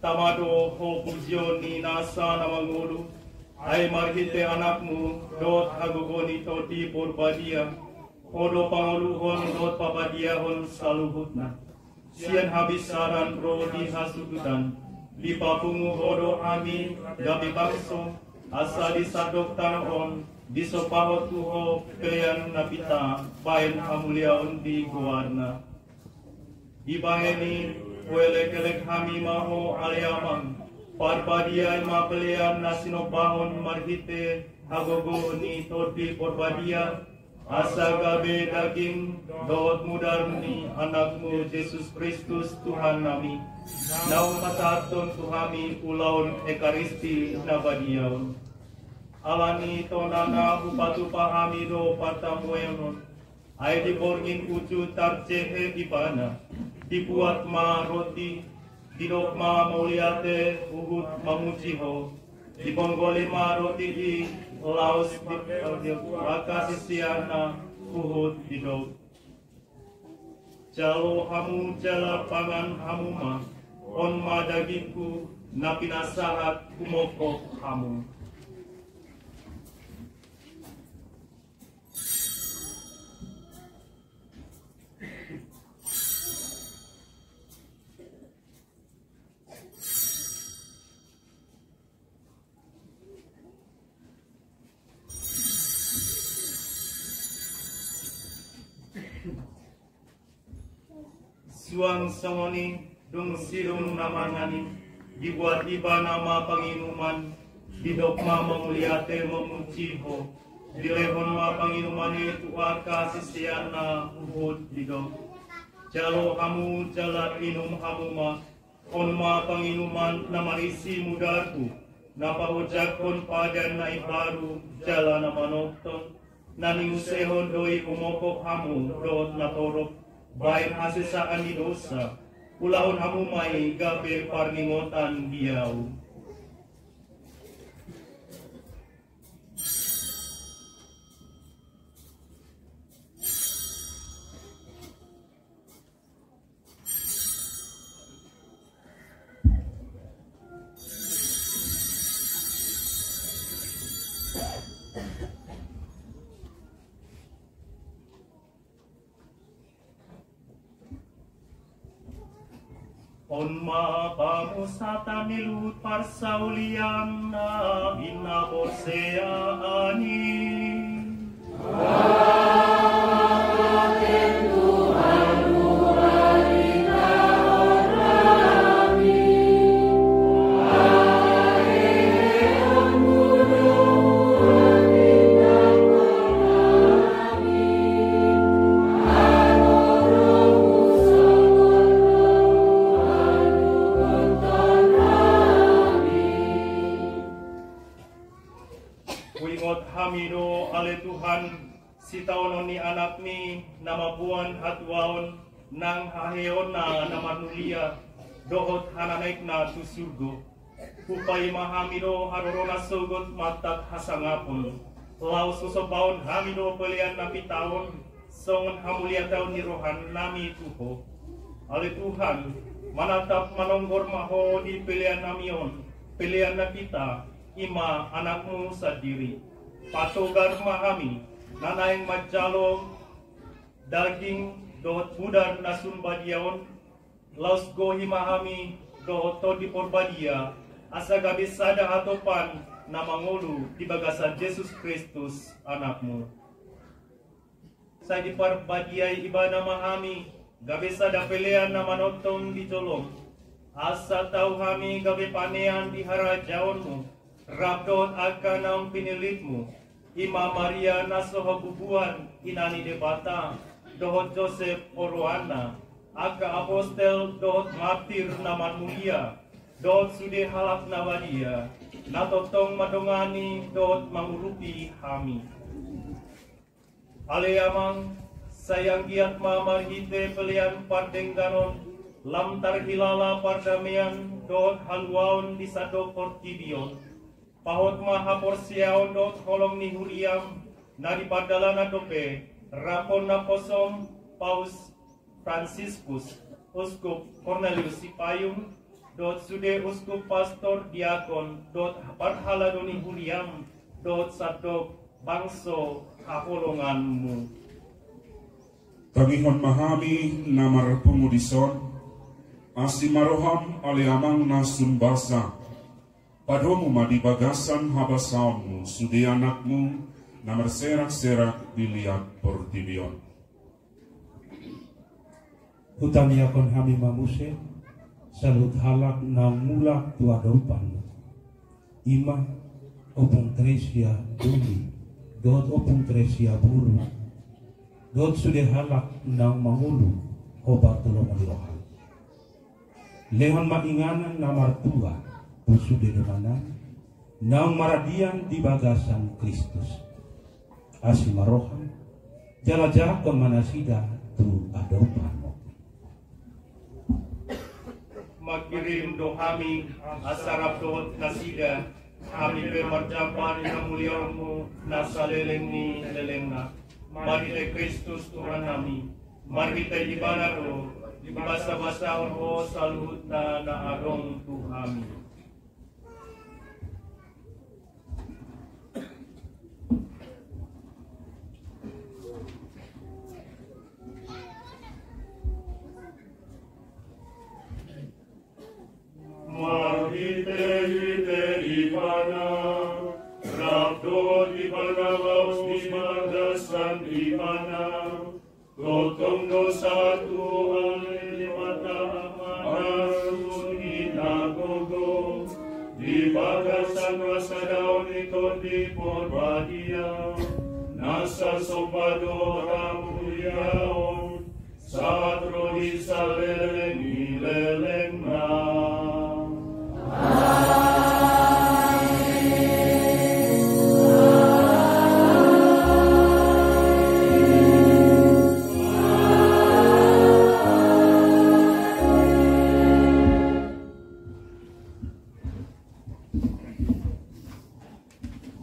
Tamado ho puzioni nasa namangulu ay marhite anakmu dot hagugoni toti purbadia odo panguluhon dot papadiahon saluhutna sian habis saran pro di hasudutan di papungu odo amin gabi bangso asa di sadok tanahon di sopahot tuho pelian napita pain hamuliaon di guarna di baheni Welek-elek hami maho aliamang Parbadia ima pelian nasinobahon marhite Hagogo ni toti porbadia Asa gabe daging dot mudarni anakmu Yesus Kristus Tuhan nami Naung masaton tuhami ulaun ekaristi nabadiaon Alani tonana upatu pahami do patamuenon Ay diborgin ucu tarcehe ipana dibuat ma roti, didok ma mauliate, uhut mamuciho, diponggoli ma roti di laos di raka sisiana, uhut didok. Jalo hamu jala pangan hamuma, on ma dagingku na pinasahat kumokok hamo. Suang sangoni dung silung namangani dibuat iba nama panginuman didokma memuliate memujiho dilehon ma panginuman itu aka sisian na uhud didok jalo hamu jala inum hamu ma on ma panginuman na marisi mudarku na paujakon padan na ibaru jala na manokton na niusehon doi umokok hamu dot na torok baik hasisaan di dosa, ulahun hamumai gabe parningotan diau. On ma pamusata nilut parsaulian na bina borsea ani. Hamido ale Tuhan si taonon ni anak ni nama buan hatwaon nang haheon na nama nulia dohot hananaik na tu surgo upai mahamido harorona sogot matak hasangapon lau susopaon hamido pelian napi taon songon hamulia taon ni rohan nami tuho ale Tuhan manatap manonggor maho di pelian namion pelian napita ima anakmu sadiri patogar mahami nanaing majalo daging dohot budar nasun badiaon laus gohi mahami dohot todi porbadia asa gabi sada hatopan nama ngolu di bagasan Yesus Kristus anakmu sa di parbadiai ibana mahami gabi sada pelean nama notong di colong asa tau hami gabi panean di harajaonmu rabdot akan naung pinilitmu Ima Maria nasohabubuan inani debata dohot Joseph Oroana aka apostel dohot martir naman mulia dohot sude halak nabadia natotong madongani dohot mangurupi hami aleamang sayang giat mamarhite pelian pardengganon lamtar hilala pardamian dohot haluaon di sadok portibion pahot maha porsiaon dot holong ni huriam na di padalana dope rapon na posom paus Franciscus uskup Cornelius Sipayung dot sude uskup pastor diakon dot parhala doni huriam dot sadok bangso kapolonganmu Tangihon mahami namar pumudison asimaroham aliamang nasun basa padomu madi bagasan habasaunmu sudi anakmu namar serak-serak dilihat portibion. Utamiakon hami mamuse salut halak nang mulak tua dopan ima opung tresia dumi dot opung tresia buru dot sude halak nang mangulu obat tolong malirohan lehon mainganan namar tua sude domana nang maradian di bagasan Kristus asimarohan jala-jala kemana sida tu adopan magkirim do kami asarap dohot nasida kami bemarjapan na muliamu nasa leleng ni leleng na marite Kristus Tuhan kami marite ibanaro di basa-basa orho saluhutna na arong Tuhami. Mahite ipana, rabdo di pangawaus di magasan ipana, totong dosa Tuhan di mata amanah inagogo, di bagasan rasa daun itu di porbadia, nasa sompado ramuliaon, saat rohi saleleng ileleng na.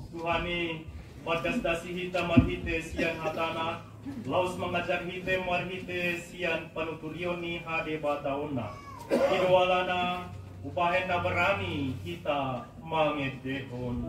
Tuhani, magdasdasi hita marhite sian hatana, laus mengajar hite marhite sian panutulio ni hade batauna. Idwalana, upahen na berani kita mangedehon.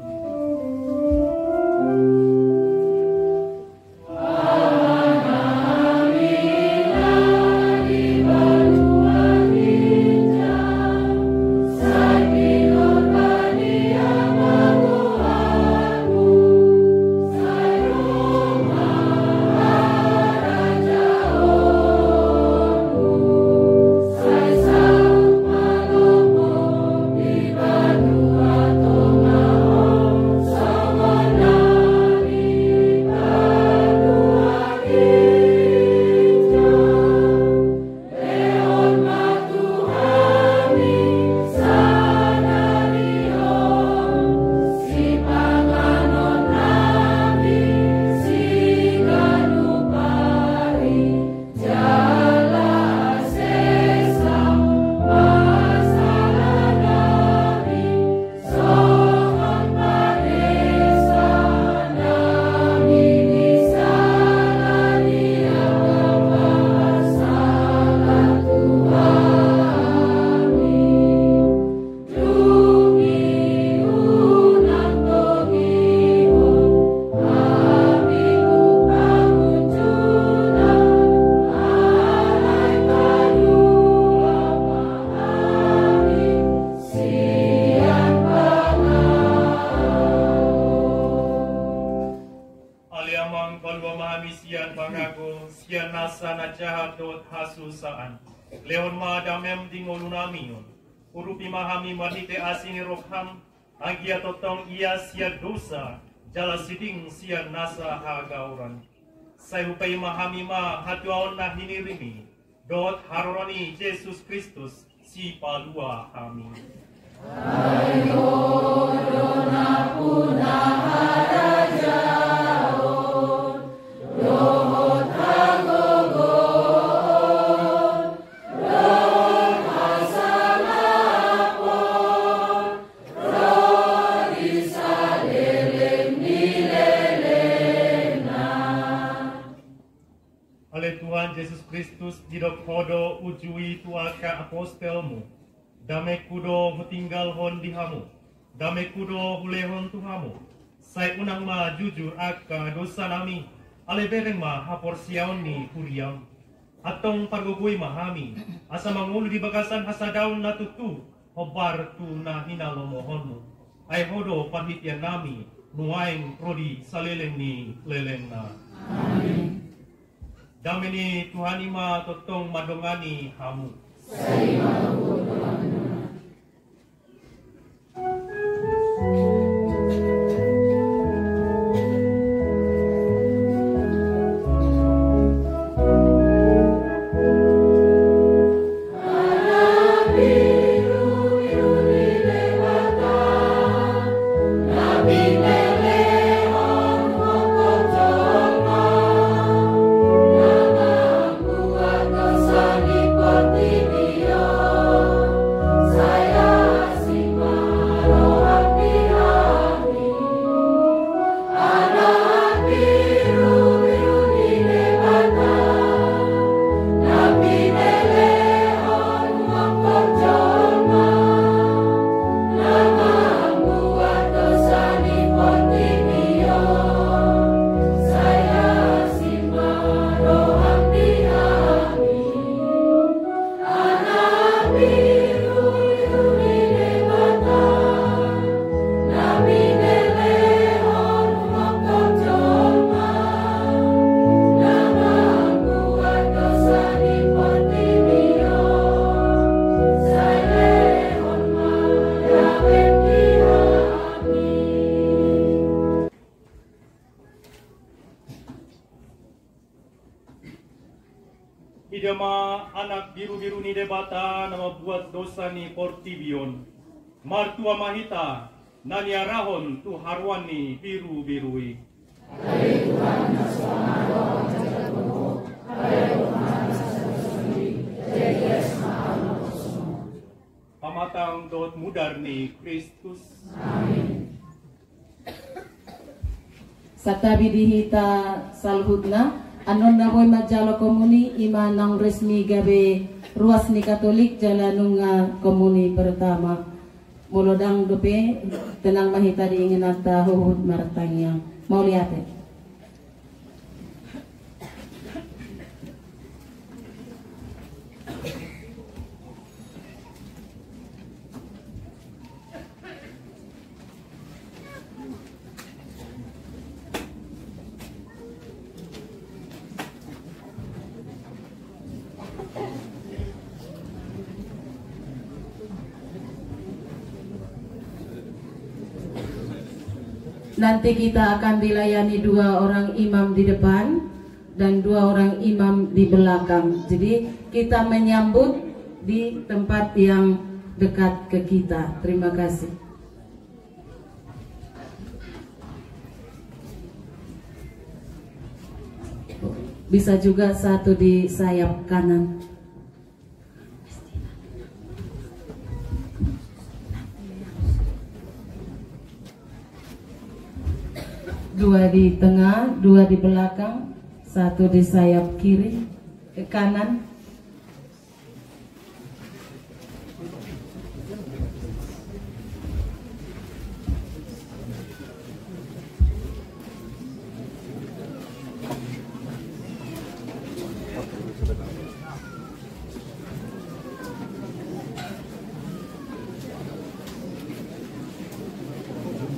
Sian nasa na jahat dot hasusaan. Leon madamem dingolunamion. Urupi mahami madite asini rokham. Anggia totong ia sia dosa. Jala siding sian nasa hagauran. Sayupai mahami ma hatuaon na hinirimi. Dot harorani Yesus Kristus si palua kami. Ayo dona puna harajaon. Dohot hagogon. Dohot hasalapon. Rodi saleleng nilelena. Oleh Tuhan Yesus Kristus didok hodo ujui tuaka apostelmu. Damai kudo hutinggal hon dihamu. Damai kudo hulehon tuhamu. Sai unang ma jujur aka dosa nami. Ale bereng ma hapor siaon ni kuriam. Atong pargugui mahami. Asa mangulu di bagasan hasadaun na tutu. Hobar tu na hinalomohonmu. Ay hodo parhitian nami. Nuaing rodi saleleng ni leleng na. Amin. Dami ni Tuhan ima totong madongani hamu. Sai mahu Tuhan. Dios. anak biru-biru ni debata nama buat dosa ni portibion. Martua mahita naliarahon tu harwani biru-birui. Hai Tuhan naswamado jagatumu, hai Tuhan nasasuri, jeges maano kusumo. Pamatang dot mudar ni Kristus. Amin. Satabi dihita salhutna anon naboy majalo komuni ima nang resmi gabe ruas ni Katolik jalanunga komuni pertama mulodang dope tenang mahita diingin ata huhud martangyang mau lihat ya. Nanti kita akan dilayani 2 orang imam di depan dan 2 orang imam di belakang. Jadi kita menyambut di tempat yang dekat ke kita. Terima kasih. Bisa juga satu di sayap kanan. Dua di tengah, 2 di belakang, 1 di sayap kiri, ke kanan.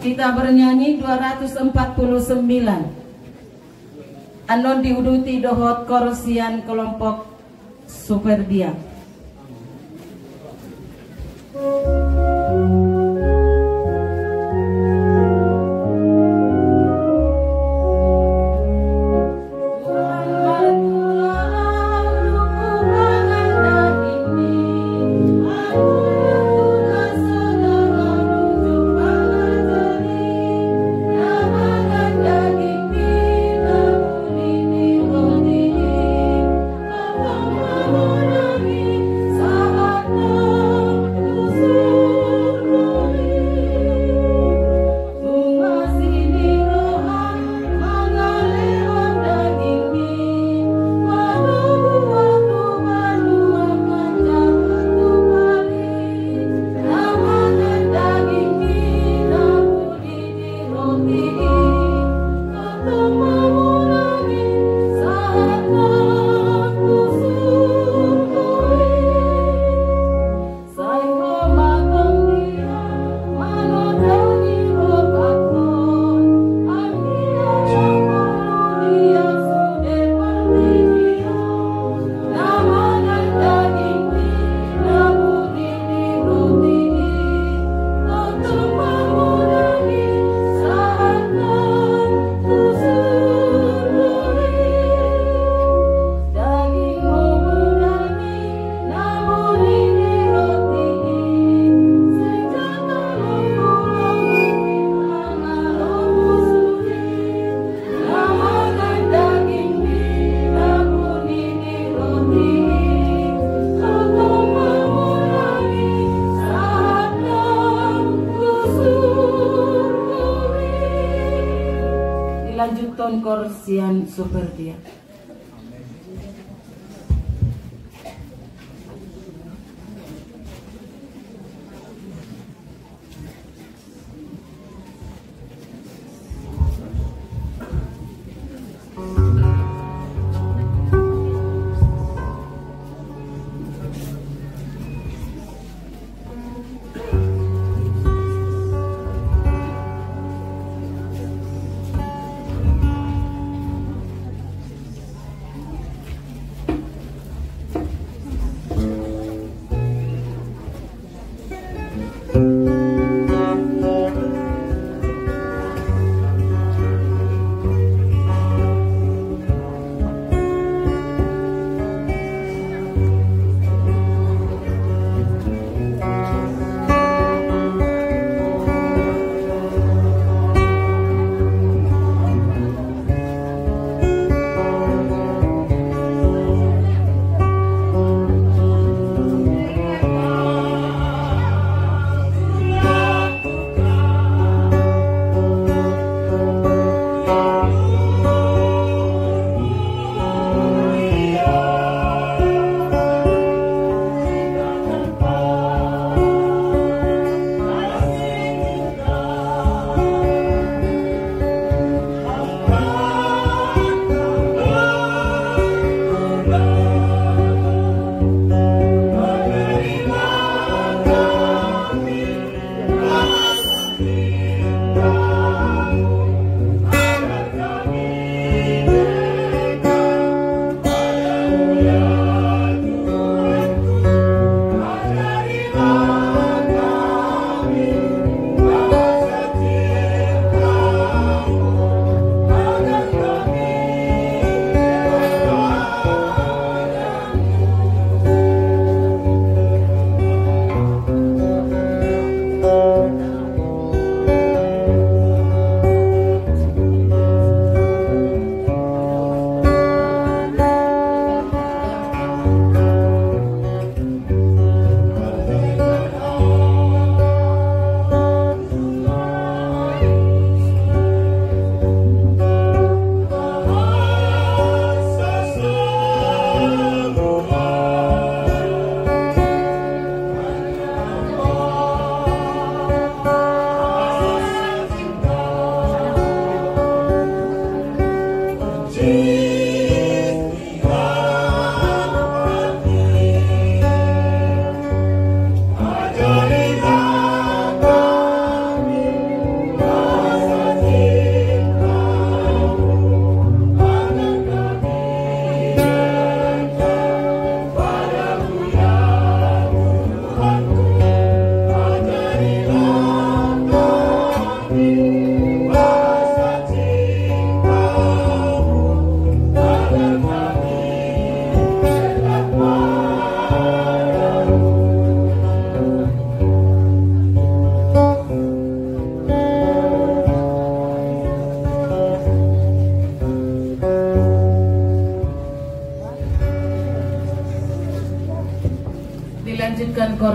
Kita bernyanyi 249. Anon diuduti dohot korsian kelompok Superdia. Lanjutkan korsian Superdia.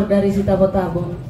Amar dari si Tabo-Tabo.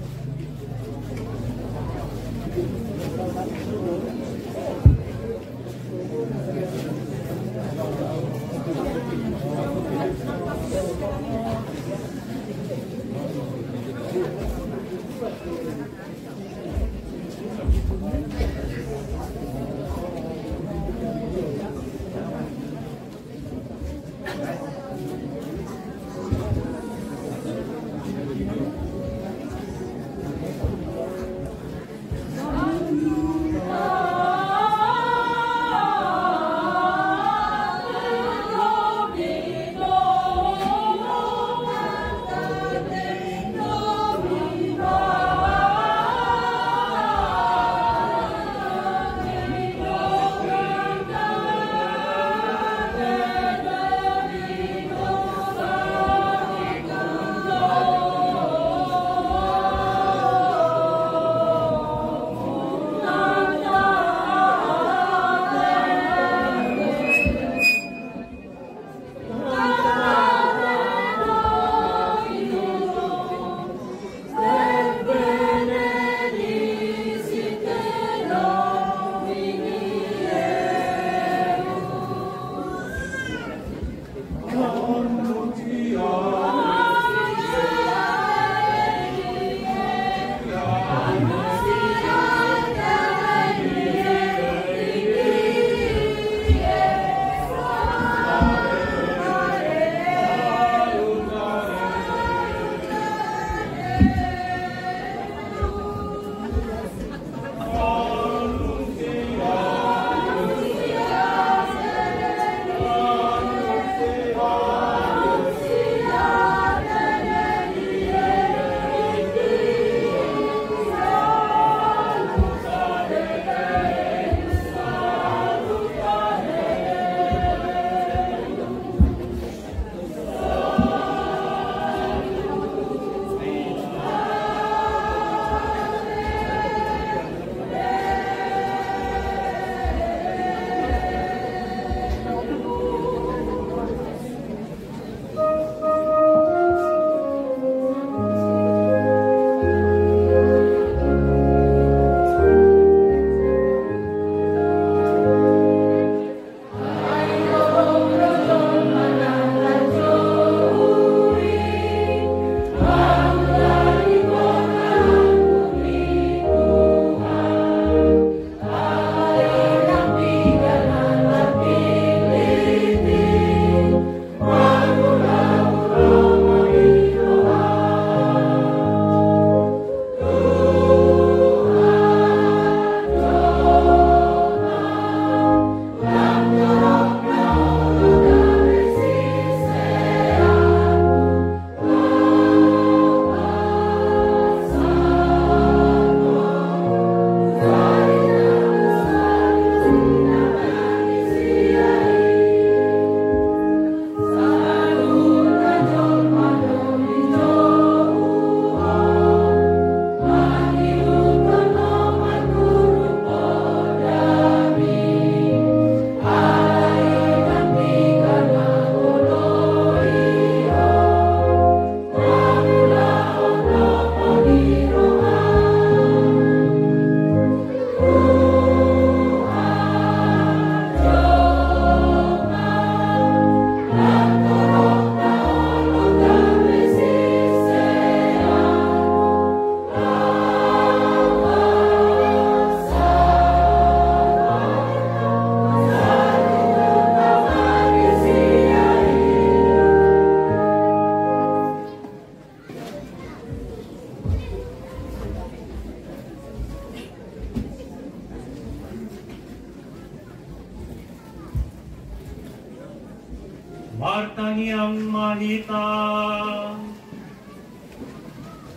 Martangiang mahita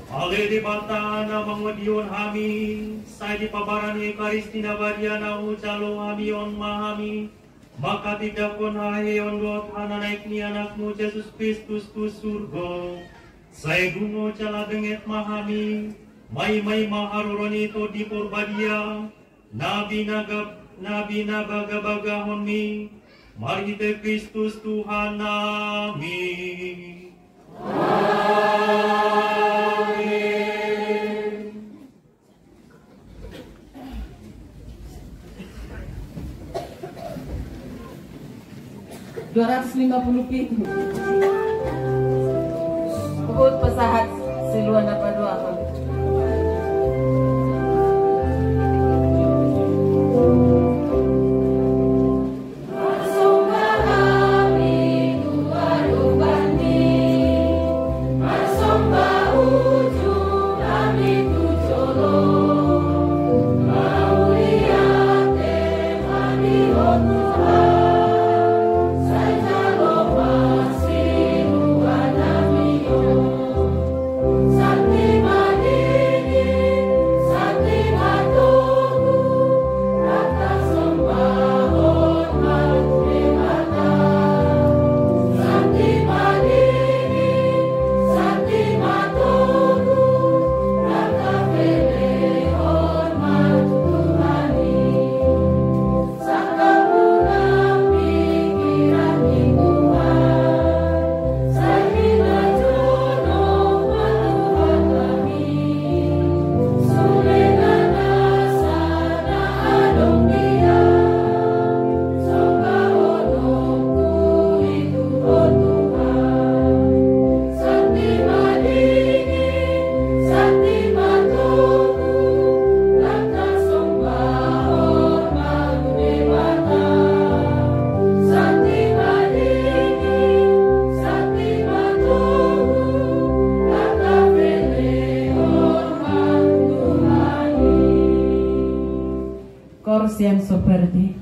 Ale di bata na mangodion hami Say di pabarani karistina baria ucalo hamion mahami Maka tidak pun haheon got naik ni anakmu Yesus Kristus tu surga Say gungo cala benget mahami Mai maharuroni to di porbadia Nabi naga-bagahon mi Mari te Kristus Tuhan nami. Amin. 257. Bukod pasahat siluan na paduakon. Yang seperti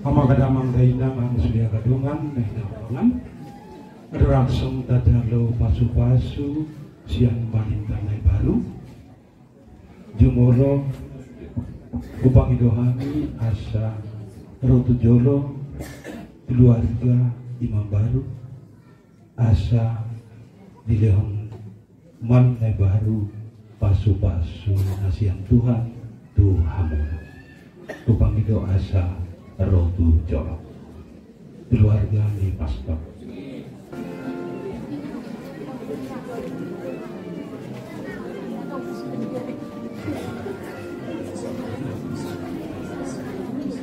Pamagadamang dainang ang sulia kadungan dainang rangsung dadalo pasu-pasu siang malintanay baru jumoro upang idohami asa rotu jolo keluarga imam baru asa dilehong malintanay baru pasu-pasu nasiang Tuhan Tuhamu upang ido asa rotu jolo keluarga ni pastor.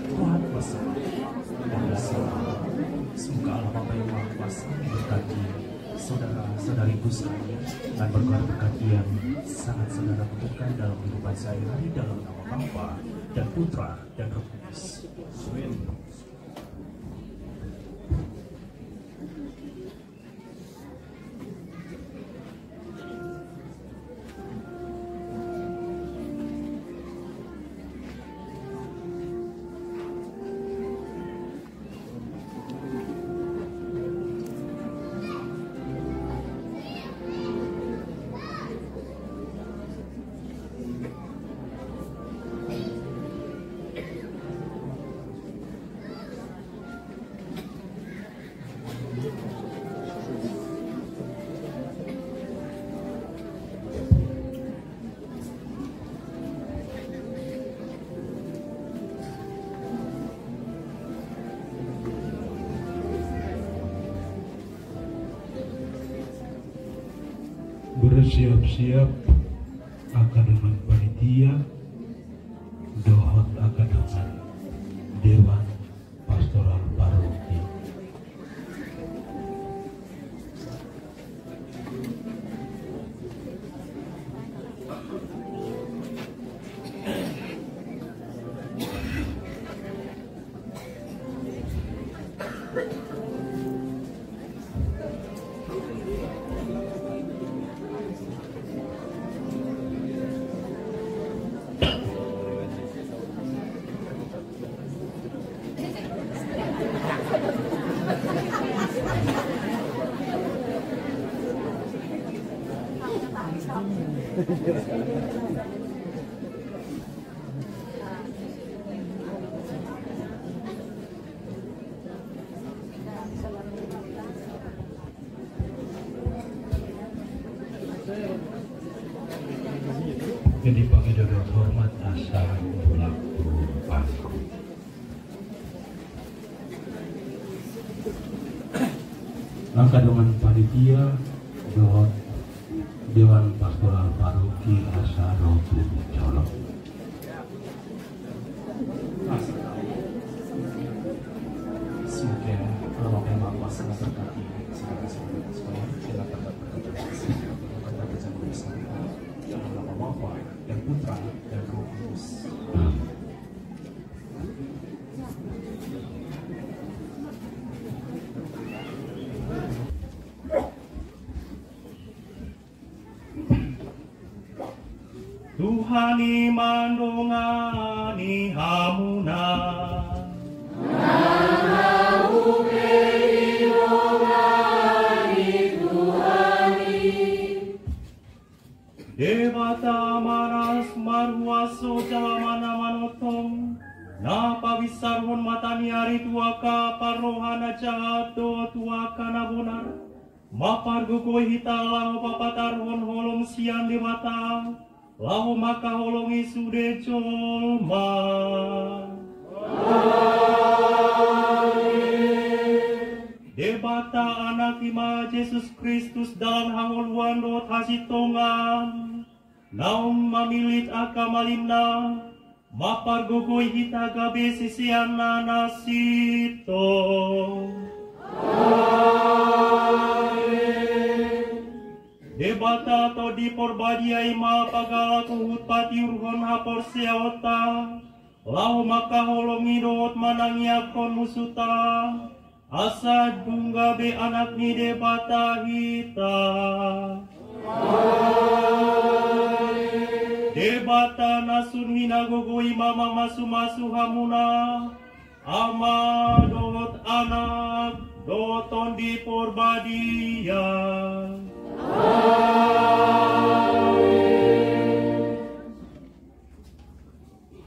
Tuhan bersama dan bersama. Semoga Allah Bapa yang Maha Kuasa memberkati saudara-saudariku sekalian dan berkat-berkat yang sangat saudara butuhkan dalam kehidupan sehari-hari dalam nama Bapa dan Putra dan Roh Kudus. Amin. Bersiap-siap akan dengan panitia dohot akan dengan Dewan Pastoral Paroki. Jadi pangidodot hormat asa berlaku pasku. Langkah dengan panitia dohot Dewan Pastoral Paroki asa rotu jolo. Semoga Allah yang Maha Kuasa memberkati saudara-saudara sekalian dalam berkat-berkat bersama dalam nama Bapa dan Putra dan Roh Kudus. Tuhan mandongani hamuna Dewata maras marwaso jalamana manotong na pawisarhon matani ari tuaka parohana jahat do tuaka na bonar mapargugoi hita lahu papatarhon holong sian dewata lahu maka holongi sude jolma. Debata anak ima Yesus Kristus dalam hangoluan dot hasitongan naum mamilit akamalimna mapargugoi hita gabe sisiana nasito. Debata to di porbadiai ma pagala kuhut pati urhon hapor seota lau maka holongi dot manangiakon musuta asa dunggabe anak ni debata hita. Debata nasun hinagogoi mama masu-masu hamuna, ama dot anak doton di porbadia.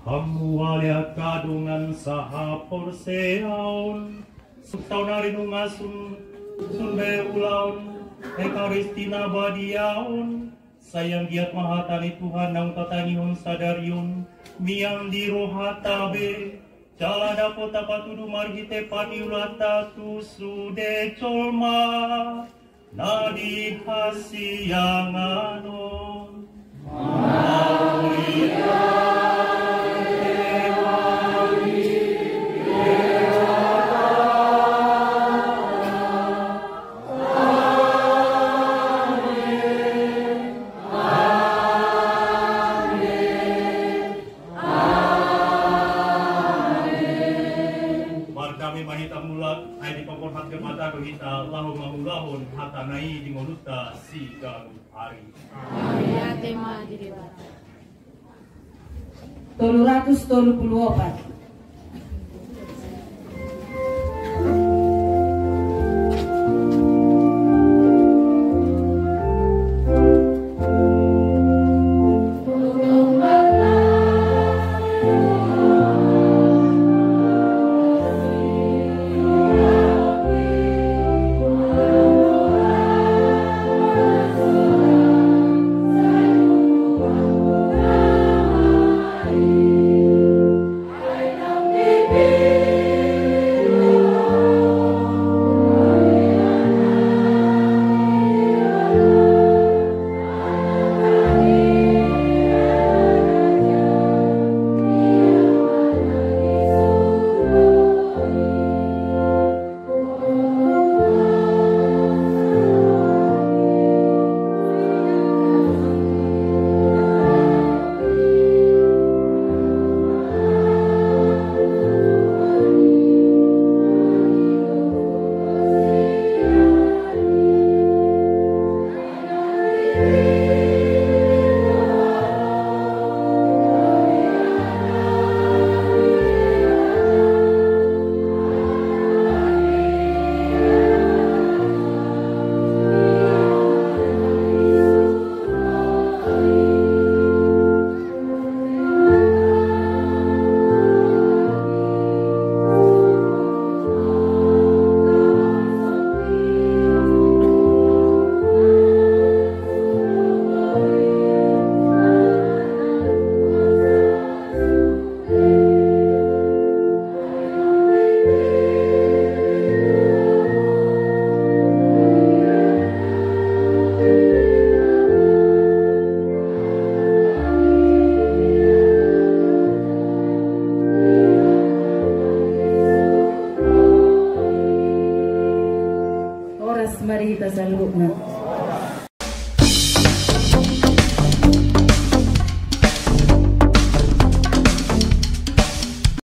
Hamu walia kadungan saha porseaun, suktaun harinunga sunbe ulaun, ekaristina badiaun, sayang giat mahatani Tuhan nang tatanihun sadariun, miang di rohatabe, jalada kota patudu margite paniulata tu sude colma, nadi hasianganon. Lahun hatanai di moluta si garu hari. Amin. Tema diri bata. 334. Mari kita salutna.